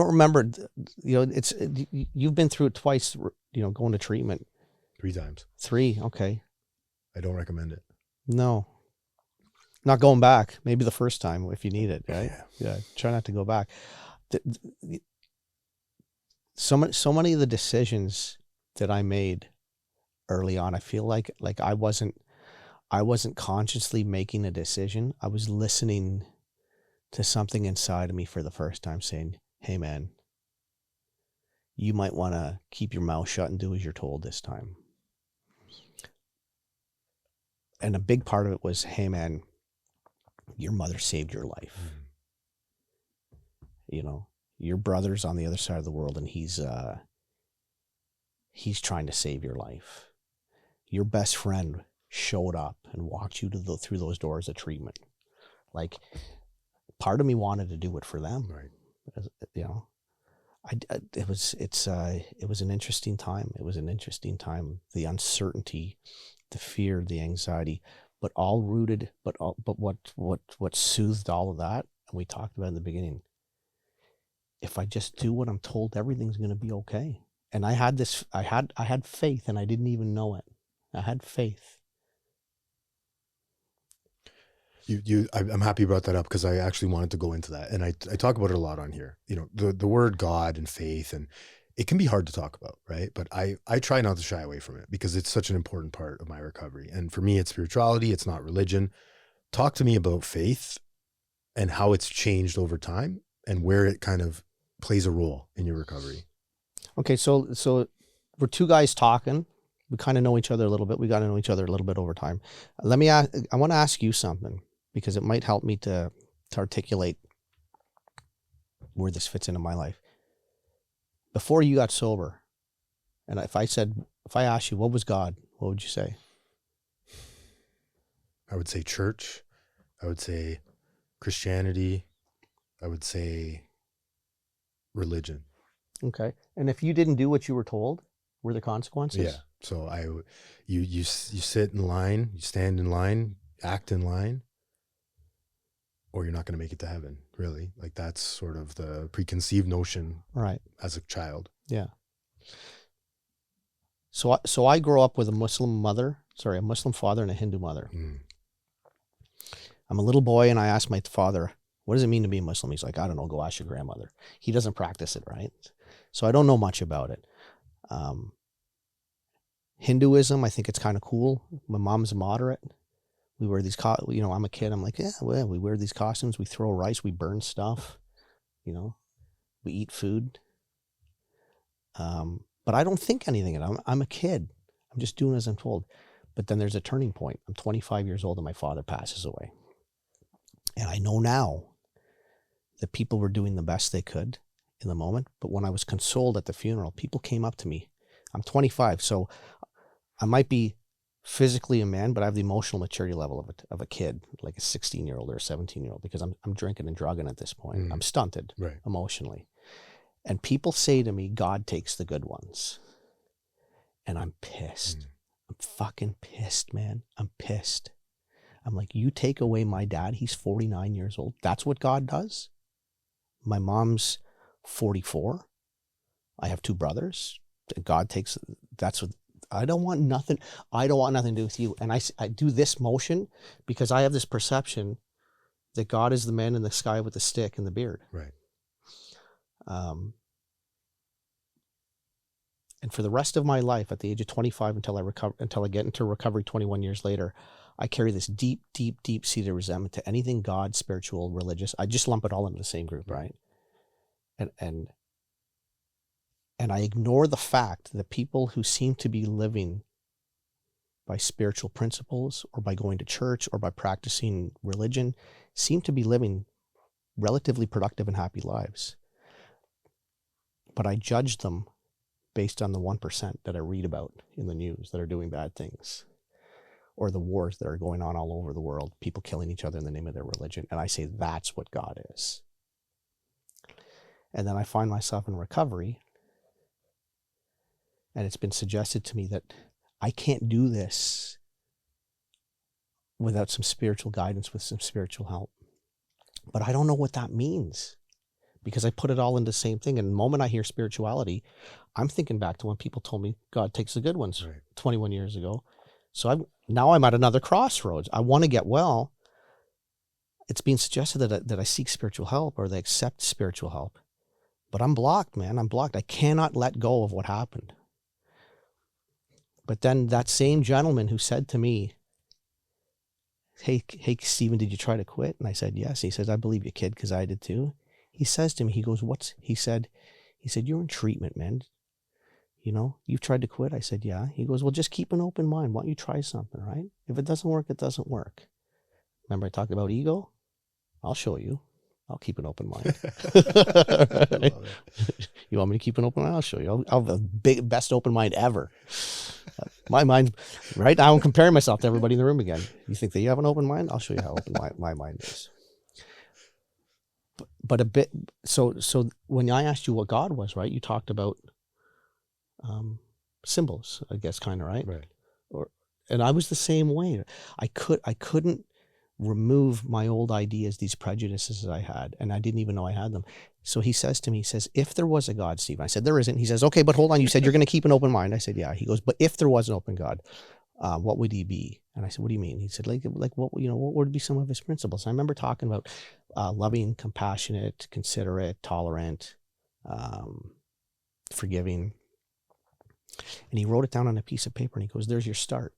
remember, you've been through it twice, going to treatment. 3 times. 3. Okay. I don't recommend it. No, not going back. Maybe the first time if you need it, right? Yeah. Try not to go back. So many of the decisions that I made early on, I feel like I wasn't consciously making a decision. I was listening to something inside of me for the first time saying, hey man, you might want to keep your mouth shut and do as you're told this time. And a big part of it was, hey man, your mother saved your life. Your brother's on the other side of the world and he's trying to save your life. Your best friend showed up and walked you through those doors of treatment. Like, part of me wanted to do it for them. Right. It was an interesting time. It was an interesting time. The uncertainty, the fear, the anxiety, but all rooted. But what soothed all of that, and we talked about in the beginning. If I just do what I'm told, everything's going to be okay. And I had faith, and I didn't even know it. I had faith. I'm happy you brought that up because I actually wanted to go into that, and I talk about it a lot on here. The word God and faith, and it can be hard to talk about, right? But I try not to shy away from it because it's such an important part of my recovery. And for me, it's spirituality. It's not religion. Talk to me about faith and how it's changed over time and where it kind of plays a role in your recovery. Okay, so we're 2 guys talking. We kind of know each other a little bit. We got to know each other a little bit over time. I want to ask you something because it might help me to articulate where this fits into my life. Before you got sober, and if I asked you, what was God, what would you say? I would say church. I would say Christianity. I would say religion. Okay. And if you didn't do what you were told, were there consequences? Yeah. So you sit in line, you stand in line, act in line, or you're not going to make it to heaven, really. Like, that's sort of the preconceived notion, right, as a child. Yeah. So I grew up with a Muslim father and a Hindu mother. I'm a little boy and I asked my father, what does it mean to be a Muslim? He's like, I don't know, go ask your grandmother. He doesn't practice it, right? So I don't know much about it. Hinduism, I think it's kind of cool. My mom's a moderate. We wear these, I'm a kid. I'm like, yeah, well, we wear these costumes. We throw rice. We burn stuff. We eat food. But I don't think anything of it. I'm a kid. I'm just doing as I'm told. But then there's a turning point. I'm 25 years old and my father passes away. And I know now that people were doing the best they could in the moment. But when I was consoled at the funeral, people came up to me. I'm 25, so I might be physically a man, but I have the emotional maturity level of a kid, like a 16-year-old or a 17-year-old, because I'm drinking and drugging at this point. I'm stunted emotionally. And people say to me, God takes the good ones. And I'm pissed. I'm fucking pissed, man. I'm pissed. I'm like, you take away my dad, he's 49 years old. That's what God does? My mom's 44. I have 2 brothers. God takes, that's what, I don't want nothing to do with you. And I do this motion because I have this perception that God is the man in the sky with the stick and the beard. Right. And for the rest of my life, at the age of 25, until I get into recovery 21 years later, I carry this deep, deep, deep seated resentment to anything God, spiritual, religious. I just lump it all into the same group, right? And I ignore the fact that people who seem to be living by spiritual principles or by going to church or by practicing religion seem to be living relatively productive and happy lives. But I judge them based on the 1% that I read about in the news that are doing bad things, or the wars that are going on all over the world, people killing each other in the name of their religion. And I say, that's what God is. And then I find myself in recovery, and it's been suggested to me that I can't do this without some spiritual guidance, with some spiritual help. But I don't know what that means, because I put it all into the same thing. And the moment I hear spirituality, I'm thinking back to when people told me God takes the good ones 21 years ago. So now I'm at another crossroads. I want to get well. It's being suggested that I seek spiritual help, or they accept spiritual help. But I'm blocked, man. I'm blocked. I cannot let go of what happened. But then that same gentleman who said to me, hey, Stephen, did you try to quit? And I said, yes. He says, I believe you, kid, because I did too. He says to me, he goes, he said, you're in treatment, man. You've tried to quit? I said, yeah. He goes, well, just keep an open mind. Why don't you try something, right? If it doesn't work, it doesn't work. Remember I talked about ego? I'll show you. I'll keep an open mind. You want me to keep an open mind? I'll show you. I'll have the best open mind ever. My mind, right now I'm comparing myself to everybody in the room again. You think that you have an open mind? I'll show you how open my mind is. But a bit, so when I asked you what God was, right, you talked about symbols, I guess, kind of, right? Right. And I was the same way. I couldn't remove my old ideas, these prejudices that I had, and I didn't even know I had them. So he says to me, if there was a God, Stephen, I said, there isn't. He says, okay, but hold on, you said you're going to keep an open mind. I said, yeah. He goes, but if there was an open God, what would he be? And I said, what do you mean? He said, like what would be some of his principles? And I remember talking about loving, compassionate, considerate, tolerant, forgiving. And he wrote it down on a piece of paper, and he goes, there's your start.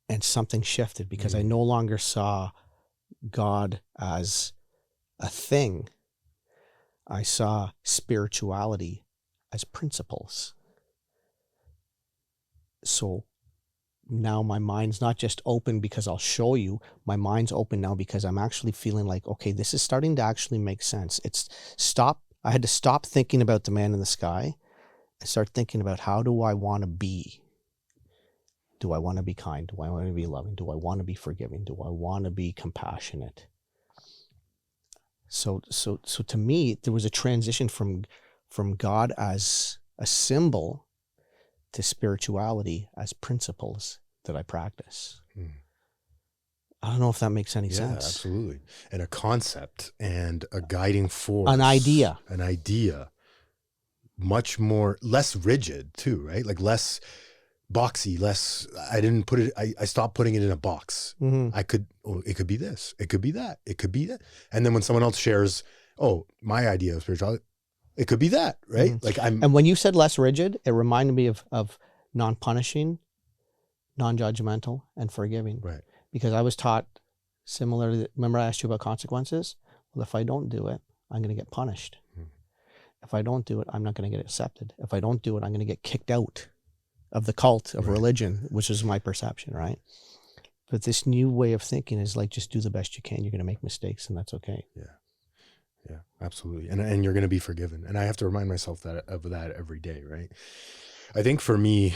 And something shifted, because I no longer saw God as a thing. I saw spirituality as principles. So now my mind's not just open because I'll show you. My mind's open now because I'm actually feeling like, okay, this is starting to actually make sense. I had to stop thinking about the man in the sky and start thinking about, how do I want to be? Do I want to be kind? Do I want to be loving? Do I want to be forgiving? Do I want to be compassionate? So to me, there was a transition from God as a symbol to spirituality as principles that I practice. I don't know if that makes any sense. Yeah, absolutely. And a concept and a guiding force. An idea. Much more, less rigid too, right? Like less boxy, I stopped putting it in a box. It could be this, it could be that, it could be that. And then when someone else shares, my idea of spirituality, It could be that, right? Like And when you said less rigid, it reminded me of non-punishing, non-judgmental, and forgiving. right. Because I was taught similarly. Remember I asked you about consequences? Well, if I don't do it, I'm going to get punished. If I don't do it, I'm not going to get accepted. If I don't do it, I'm going to get kicked out of the cult of religion, which is my perception, right? But this new way of thinking is like, just do the best you can. You're going to make mistakes, and that's okay. Yeah, absolutely. And you're going to be forgiven. And I have to remind myself of that every day, right? I think for me,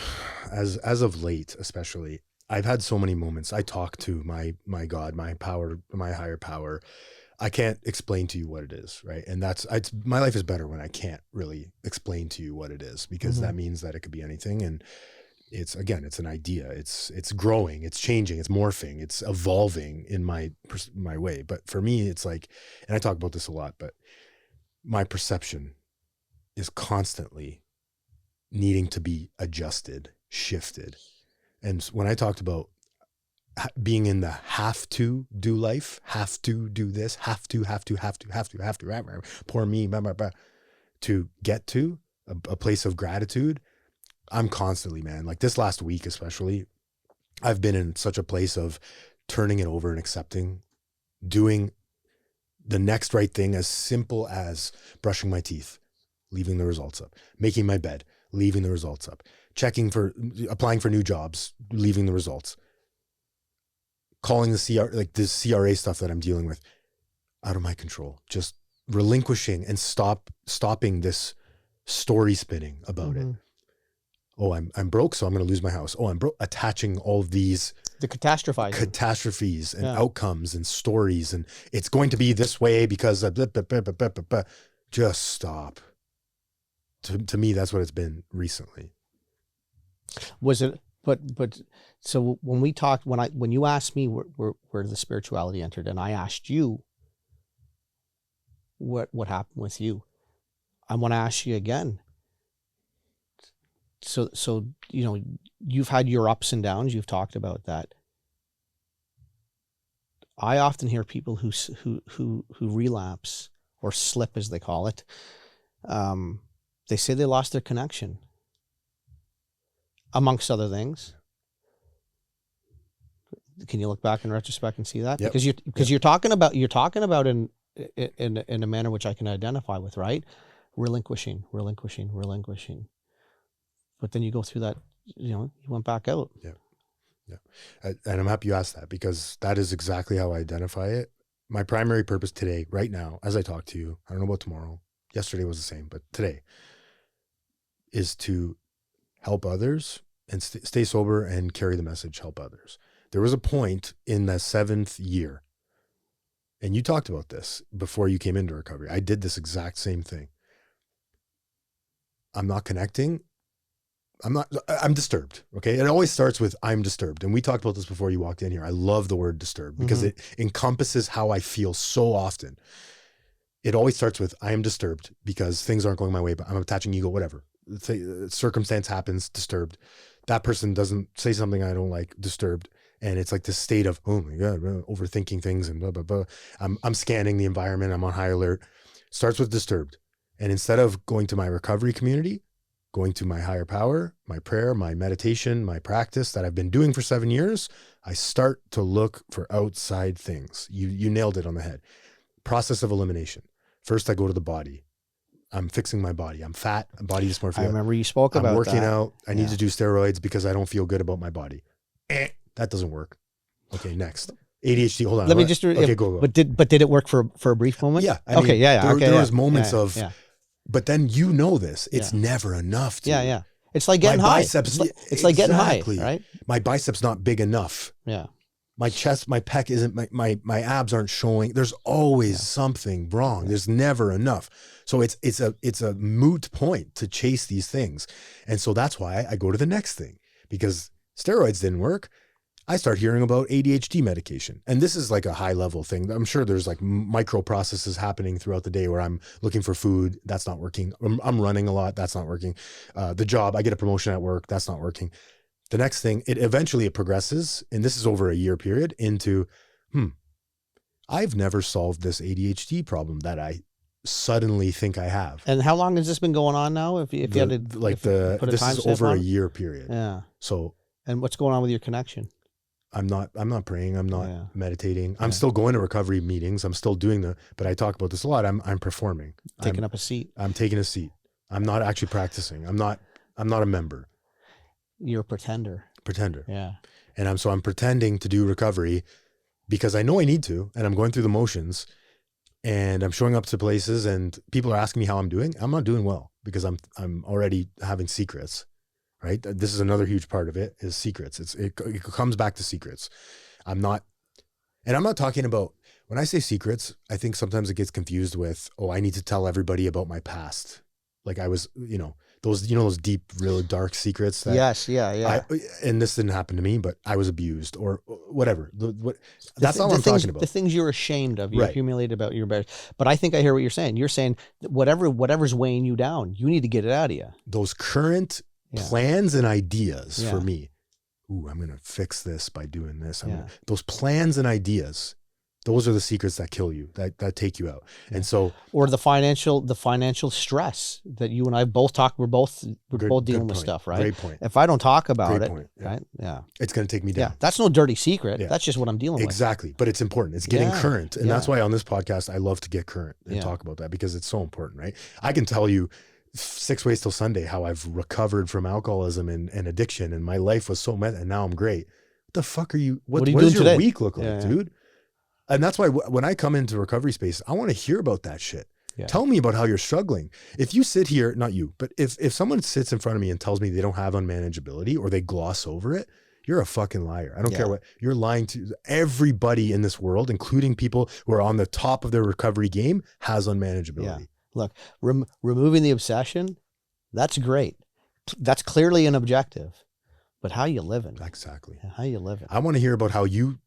as of late, especially, I've had so many moments. I talk to my God, my power, my higher power. I can't explain to you what it is, right? And my life is better when I can't really explain to you what it is, because that means that it could be anything. And it's an idea. It's growing, it's changing, it's morphing, it's evolving in my way. But for me, it's like, and I talk about this a lot, but my perception is constantly needing to be adjusted, shifted. And when I talked about being in the have to do life, have to do this, have to, poor me, blah, blah, blah, to get to a place of gratitude, I'm constantly, man, like this last week, especially, I've been in such a place of turning it over and accepting, doing the next right thing, as simple as brushing my teeth, leaving the results up, making my bed, leaving the results up, applying for new jobs, leaving the results, calling the CRA stuff that I'm dealing with out of my control, just relinquishing and stopping this story spinning about it. Oh, I'm broke, so I'm going to lose my house. Oh, I'm broke. Attaching all of these catastrophes and outcomes and stories, and it's going to be this way because just stop. To me, that's what it's been recently. Was it? But so when we talked, when you asked me where the spirituality entered, and I asked you what happened with you, I want to ask you again. So you've had your ups and downs. You've talked about that. I often hear people who relapse or slip, as they call it. They say they lost their connection, amongst other things. Can you look back in retrospect and see that? Yep. Because you're talking about in a manner which I can identify with, right? Relinquishing. But then you go through that, you went back out. Yeah. And I'm happy you asked that, because that is exactly how I identify it. My primary purpose today, right now, as I talk to you, I don't know about tomorrow. Yesterday was the same, but today is to help others and stay sober and carry the message, help others. There was a point in the 7th year, and you talked about this before you came into recovery. I did this exact same thing. I'm not connecting. I'm disturbed. Okay. It always starts with I'm disturbed. And we talked about this before you walked in here. I love the word disturbed because it encompasses how I feel so often. It always starts with I am disturbed because things aren't going my way, but I'm attaching ego, whatever. Circumstance happens, disturbed. That person doesn't say something I don't like, disturbed. And it's like this state of, oh my God, overthinking things and blah, blah, blah. I'm scanning the environment. I'm on high alert. Starts with disturbed. And instead of going to my recovery community, going to my higher power, my prayer, my meditation, my practice that I've been doing for 7 years, I start to look for outside things. You nailed it on the head. Process of elimination. First, I go to the body. I'm fixing my body. I'm fat, body dysmorphia. I remember you spoke about that. I'm working out. I need to do steroids because I don't feel good about my body. That doesn't work. Okay, next. ADHD. Hold on. Let me just. Okay, go. But did it work for a brief moment? Yeah. There was moments of. Yeah. But then this. It's never enough. Yeah. It's like getting high. It's like getting high, right? My biceps not big enough. Yeah. My chest, my pec isn't, my abs aren't showing. There's always something wrong. There's never enough. So it's a moot point to chase these things. And so that's why I go to the next thing, because steroids didn't work. I start hearing about ADHD medication. And this is like a high level thing. I'm sure there's like micro processes happening throughout the day where I'm looking for food. That's not working. I'm running a lot. That's not working. The job, I get a promotion at work. That's not working. The next thing, it progresses, and this is over a year period, into, I've never solved this ADHD problem that I suddenly think I have. And how long has this been going on now? If you had to put a this time is stamp over on a it? year period. Yeah. So And what's going on with your connection? I'm not praying. I'm not Yeah. meditating. I'm Yeah. still going to recovery meetings. I'm still doing but I talk about this a lot. I'm performing. Taking up a seat. I'm taking a seat. I'm not actually practicing. I'm not a member. You're a pretender. Yeah. And I'm pretending to do recovery because I know I need to, and I'm going through the motions, and I'm showing up to places and people are asking me how I'm doing. I'm not doing well because I'm already having secrets. Right? This is another huge part of it is secrets. It comes back to secrets. I'm not talking about, when I say secrets, I think sometimes it gets confused with, oh, I need to tell everybody about my past. Like I was, those deep, really dark secrets. That Yes. Yeah. and this didn't happen to me, but I was abused or whatever. That's not what I'm talking about. The things you're ashamed of, you're Right. humiliated about, you're embarrassed. But I think I hear what you're saying. You're saying that whatever's weighing you down, you need to get it out of you. Those current plans and ideas for me. Ooh, I'm going to fix this by doing this. Those plans and ideas, those are the secrets that kill you, that take you out. And so, or the financial stress that you and I both talk. We're both dealing with stuff, right? Great point. If I don't talk about it, Yeah. right? Yeah. It's going to take me down. Yeah. That's no dirty secret. Yeah. That's just what I'm dealing with. Exactly. But it's important. It's getting current. And that's why on this podcast, I love to get current and talk about that because it's so important, right? I can tell you 6 ways till Sunday how I've recovered from alcoholism and addiction, and my life was so and now I'm great. What the fuck are you? What does your week look like, dude? And that's why when I come into recovery space, I want to hear about that shit. Yeah. Tell me about how you're struggling. If you sit here, not you, but if someone sits in front of me and tells me they don't have unmanageability or they gloss over it, you're a fucking liar. I don't care what you're lying to. Everybody in this world, including people who are on the top of their recovery game, has unmanageability. Yeah. Look, removing the obsession, that's great. That's clearly an objective. But how you living? Exactly. How you living? I want to hear about how you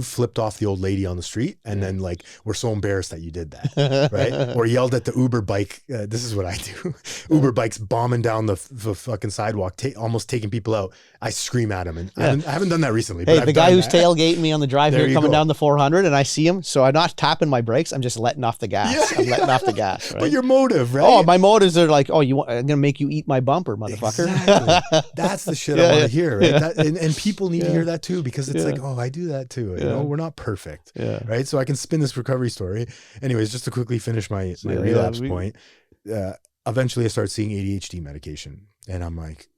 flipped off the old lady on the street and then like we're so embarrassed that you did that, right? Or yelled at the Uber bike. This is what I do. Uber bikes bombing down the fucking sidewalk, almost taking people out. I scream at him, and I haven't done that recently. Hey, but the guy who's tailgating me on the drive here coming down the 400 and I see him, so I'm not tapping my brakes. I'm just letting off the gas. Yeah. I'm letting off the gas. Right? But your motive, right? Oh, my motives are like, I'm going to make you eat my bumper, motherfucker. Exactly. That's the shit I want to hear, right? And people need to hear that too, because it's like, oh, I do that too. You know, we're not perfect, right? So I can spin this recovery story. Anyways, just to quickly finish my relapse point. Eventually I started seeing ADHD medication, and I'm like,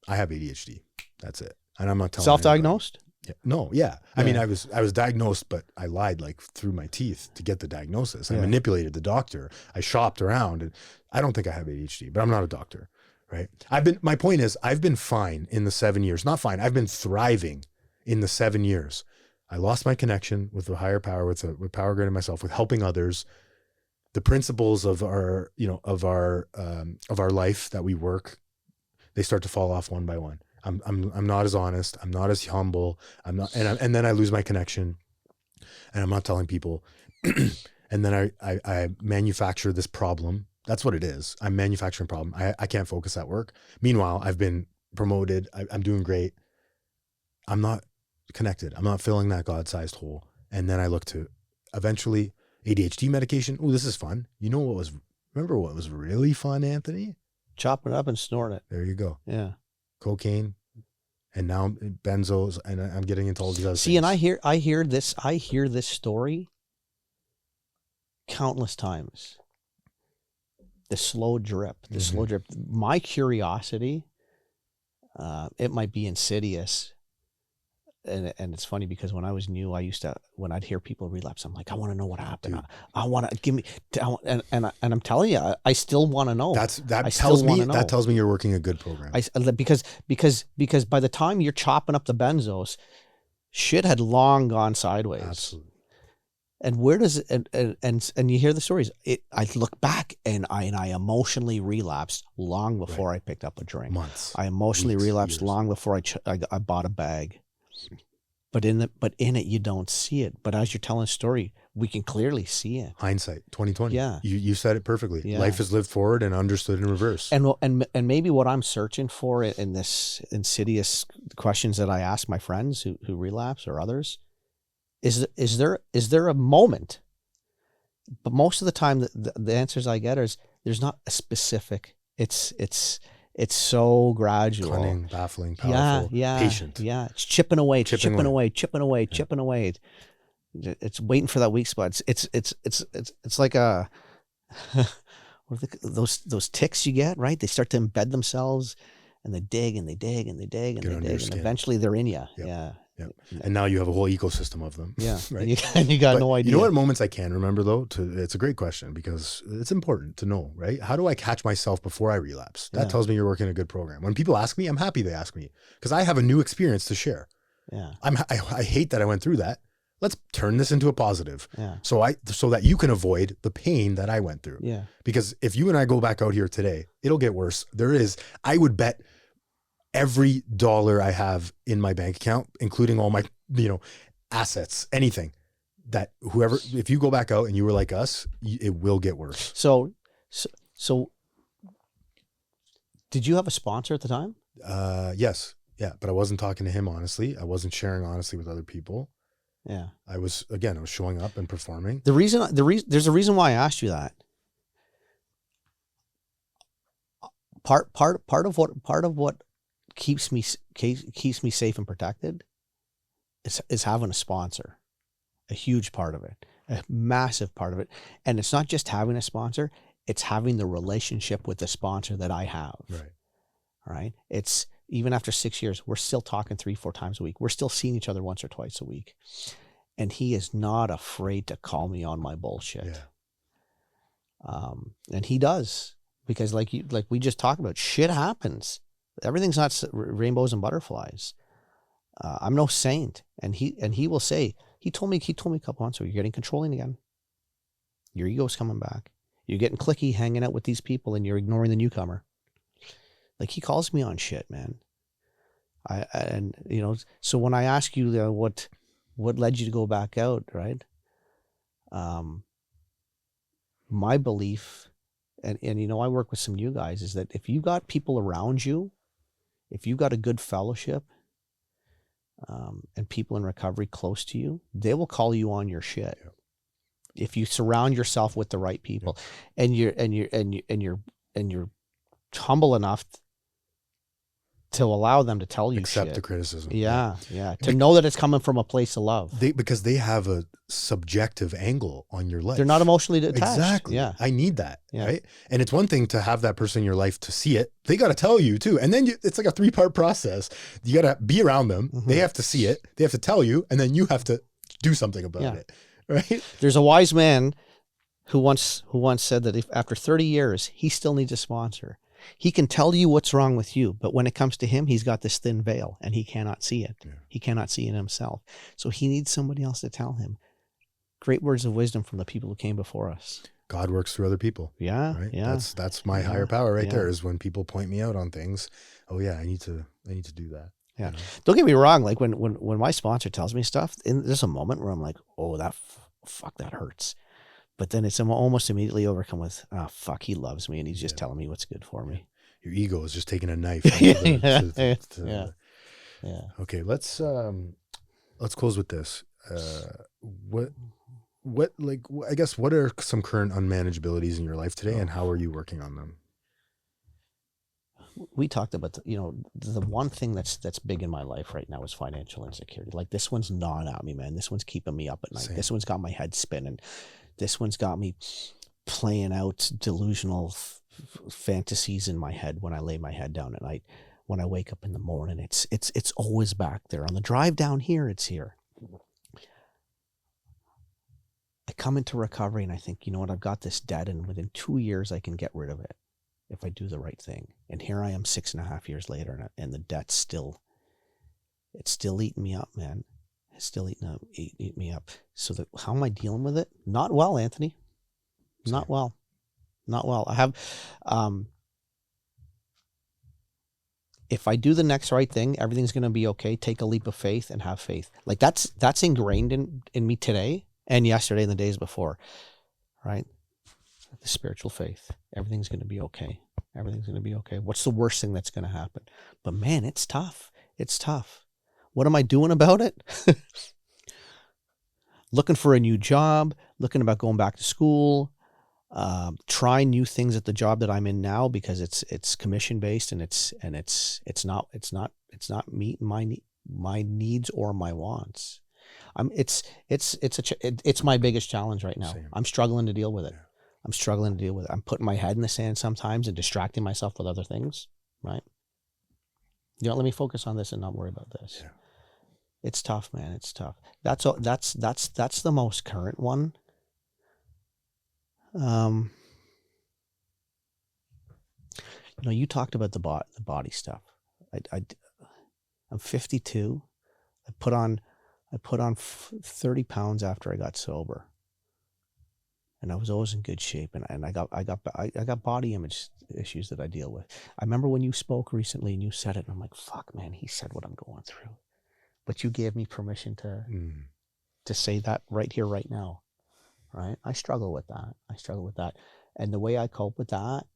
I have ADHD. That's it. And I'm not telling self-diagnosed. No, yeah. I mean, I was diagnosed, but I lied like through my teeth to get the diagnosis. I manipulated the doctor. I shopped around, and I don't think I have ADHD, but I'm not a doctor, right? My point is, I've been fine in the 7 years. Not fine. I've been thriving in the 7 years. I lost my connection with the higher power, with power greater than myself, with helping others. The principles of our life that we work, they start to fall off one by one. I'm not as honest. I'm not as humble. I'm not, and then I lose my connection, and I'm not telling people. And then I manufacture this problem. That's what it is. I'm manufacturing a problem. I can't focus at work. Meanwhile, I've been promoted. I'm doing great. I'm not connected. I'm not filling that God-sized hole. And then I look to eventually ADHD medication. Oh, this is fun. Remember what was really fun, Anthony? Chopping it up and snorting it. There you go. Yeah. Cocaine, and now benzos, and I'm getting into all these other things. And I hear this story countless times. The slow drip. My curiosity, it might be insidious. And it's funny because when I was new, when I'd hear people relapse, I'm like, I want to know what happened. I want to and I'm telling you, I still want to know. That tells me you're working a good program. Because by the time you're chopping up the benzos, shit had long gone sideways. Absolutely. And where does it, and you hear the stories. I look back and I emotionally relapsed long before I picked up a drink. Months. I emotionally relapsed years. long before I bought a bag. But in it you don't see it. But as you're telling a story, we can clearly see it. Hindsight, 2020. Yeah, you said it perfectly. Yeah. Life is lived forward and understood in reverse. And maybe what I'm searching for in this insidious questions that I ask my friends who relapse or others is there a moment But most of the time, the answers I get is there's not a specific. It's so gradual. Cunning, baffling, Yeah, powerful, yeah, patient. yeah. It's chipping away, it's Chipping chipping away. away, chipping away, Yeah. chipping away. It's waiting for that weak spot. It's like a what are those ticks you get, right? They start to embed themselves, and they dig and they dig and they dig and Get they under your dig, and skin. eventually they're in you. Yep. Yeah. Yep. And now you have a whole ecosystem of them. Yeah. Right. And you got But no idea. you know what moments I can remember though? It's a great question because it's important to know, right? How do I catch myself before I relapse? That Yeah. tells me you're working a good program. When people ask me, I'm happy they ask me because I have a new experience to share. Yeah. I hate that I went through that. Let's turn this into a positive. Yeah. So that you can avoid the pain that I went through. Yeah. Because if you and I go back out here today, it'll get worse. I would bet every dollar I have in my bank account, including all my, assets, anything, that if you go back out and you were like us, it will get worse. So did you have a sponsor at the time? Yes. Yeah. But I wasn't talking to him, honestly. I wasn't sharing honestly with other people. Yeah. I was showing up and performing. There's a reason why I asked you that. Part of what keeps me safe and protected is having a sponsor. A huge part of it, a massive part of it. And it's not just having a sponsor, it's having the relationship with the sponsor that I have. Right. Right. It's even after 6 years, we're still talking 3-4 times a week. We're still seeing each other once or twice a week. And he is not afraid to call me on my bullshit. Yeah. And he does, because like we just talked about, shit happens. Everything's not rainbows and butterflies. I'm no saint. And he will say, he told me a couple months ago, you're getting controlling again. Your ego's coming back. You're getting cliquey hanging out with these people and you're ignoring the newcomer. Like, he calls me on shit, man. So when I ask you what led you to go back out, right? My belief, and I work with some new guys, is that if you got people around you, if you got a good fellowship, and people in recovery close to you, they will call you on your shit. Yeah. If you surround yourself with the right people, yeah. and you're humble enough to allow them to tell you Accept shit. the criticism. Yeah. To know that it's coming from a place of love. Because they have a subjective angle on your life. They're not emotionally attached. Exactly. Yeah. I need that. Yeah. Right. And it's one thing to have that person in your life to see it. They got to tell you too. And then it's like a 3-part process. You got to be around them. Mm-hmm. They have to see it. They have to tell you. And then you have to do something about it. Right. There's a wise man who once said that if after 30 years, he still needs a sponsor. He can tell you what's wrong with you, but when it comes to him, he's got this thin veil and he cannot see it. Yeah. He cannot see it himself. So he needs somebody else to tell him. Great words of wisdom from the people who came before us. God works through other people. Yeah. Right. Yeah. That's my higher power right there, is when people point me out on things. Oh yeah, I need to do that. Yeah. Don't get me wrong. Like when my sponsor tells me stuff, there's a moment where I'm like, oh, that hurts. But then it's almost immediately overcome with, oh, fuck, he loves me and he's just telling me what's good for me. Your ego is just taking a knife. Yeah. Okay, let's close with this. I guess what are some current unmanageabilities in your life today, and how are you working on them? We talked about the one thing that's big in my life right now is financial insecurity. Like, this one's gnawing at me, man. This one's keeping me up at night. Same. This one's got my head spinning. This one's got me playing out delusional fantasies in my head when I lay my head down at night. When I wake up in the morning, it's always back there. On the drive down here, it's here. I come into recovery and I think, you know what, I've got this debt, and within 2 years I can get rid of it if I do the right thing. And here I am 6.5 years later, and the debt's still eating me up, man. It's still eating me up. So how am I dealing with it? Not well, Anthony. Not well. I have, if I do the next right thing, everything's going to be okay. Take a leap of faith and have faith. Like, that's ingrained in me today and yesterday and the days before, right? The spiritual faith. Everything's going to be okay. Everything's going to be okay. What's the worst thing that's going to happen? But man, it's tough. It's tough. What am I doing about it? looking for a new job, looking about going back to school, trying new things at the job that I'm in now because it's commission based and it's not meeting my needs or my wants. It's my biggest challenge right now. Same. I'm struggling to deal with it. Yeah. I'm struggling to deal with it. I'm putting my head in the sand sometimes and distracting myself with other things, right? Let me focus on this and not worry about this. Yeah. It's tough, man. It's tough. That's the most current one. You talked about the body stuff. I'm 52. I put on 30 pounds after I got sober, and I was always in good shape. And I got body image issues that I deal with. I remember when you spoke recently and you said it, and I'm like, fuck, man, he said what I'm going through. But you gave me permission to say that right here, right now. Right? I struggle with that. And the way I cope with that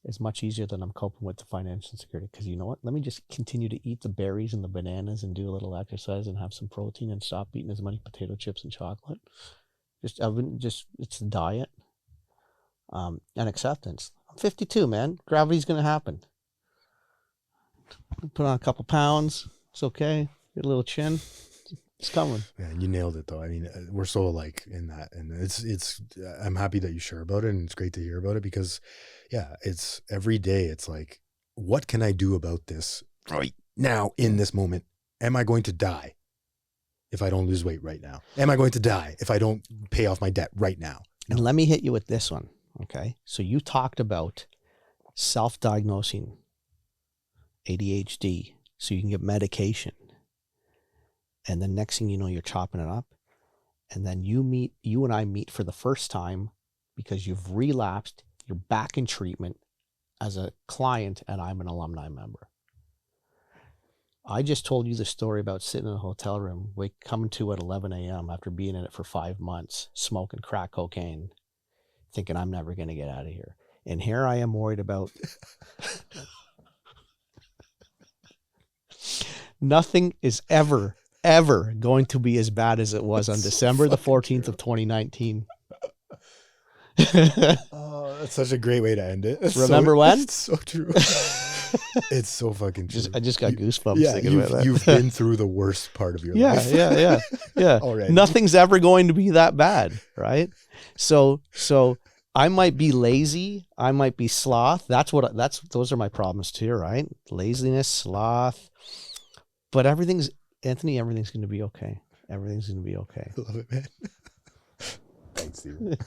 is much easier than I'm coping with the financial insecurity. Because you know what? Let me just continue to eat the berries and the bananas and do a little exercise and have some protein and stop eating as many potato chips and chocolate. It's a diet. And acceptance. I'm 52, man. Gravity's going to happen. Put on a couple pounds. It's okay. Get a little chin. It's coming. Man, you nailed it though. I mean, we're so alike in that, and it's. I'm happy that you share about it, and it's great to hear about it because, yeah, it's every day. It's like, what can I do about this right now in this moment? Am I going to die if I don't lose weight right now? Am I going to die if I don't pay off my debt right now? And let me hit you with this one, okay? So you talked about self-diagnosing ADHD so you can get medication. And then next thing you know, you're chopping it up. And then you and I meet for the first time because you've relapsed. You're back in treatment as a client and I'm an alumni member. I just told you the story about sitting in a hotel room, coming to at 11 a.m. after being in it for 5 months, smoking crack cocaine, thinking I'm never going to get out of here. And here I am worried about nothing is ever going to be as bad as it was on December the 14th of 2019. Oh, that's such a great way to end it. Remember when? It's so true. It's so fucking true. I just got goosebumps thinking about that. You've been through the worst part of your life. Yeah. Already. Nothing's ever going to be that bad, right? So I might be lazy. I might be sloth. Those are my problems too, right? Laziness, sloth. But everything's going to be okay. Everything's going to be okay. I love it, man. Thanks, Steve.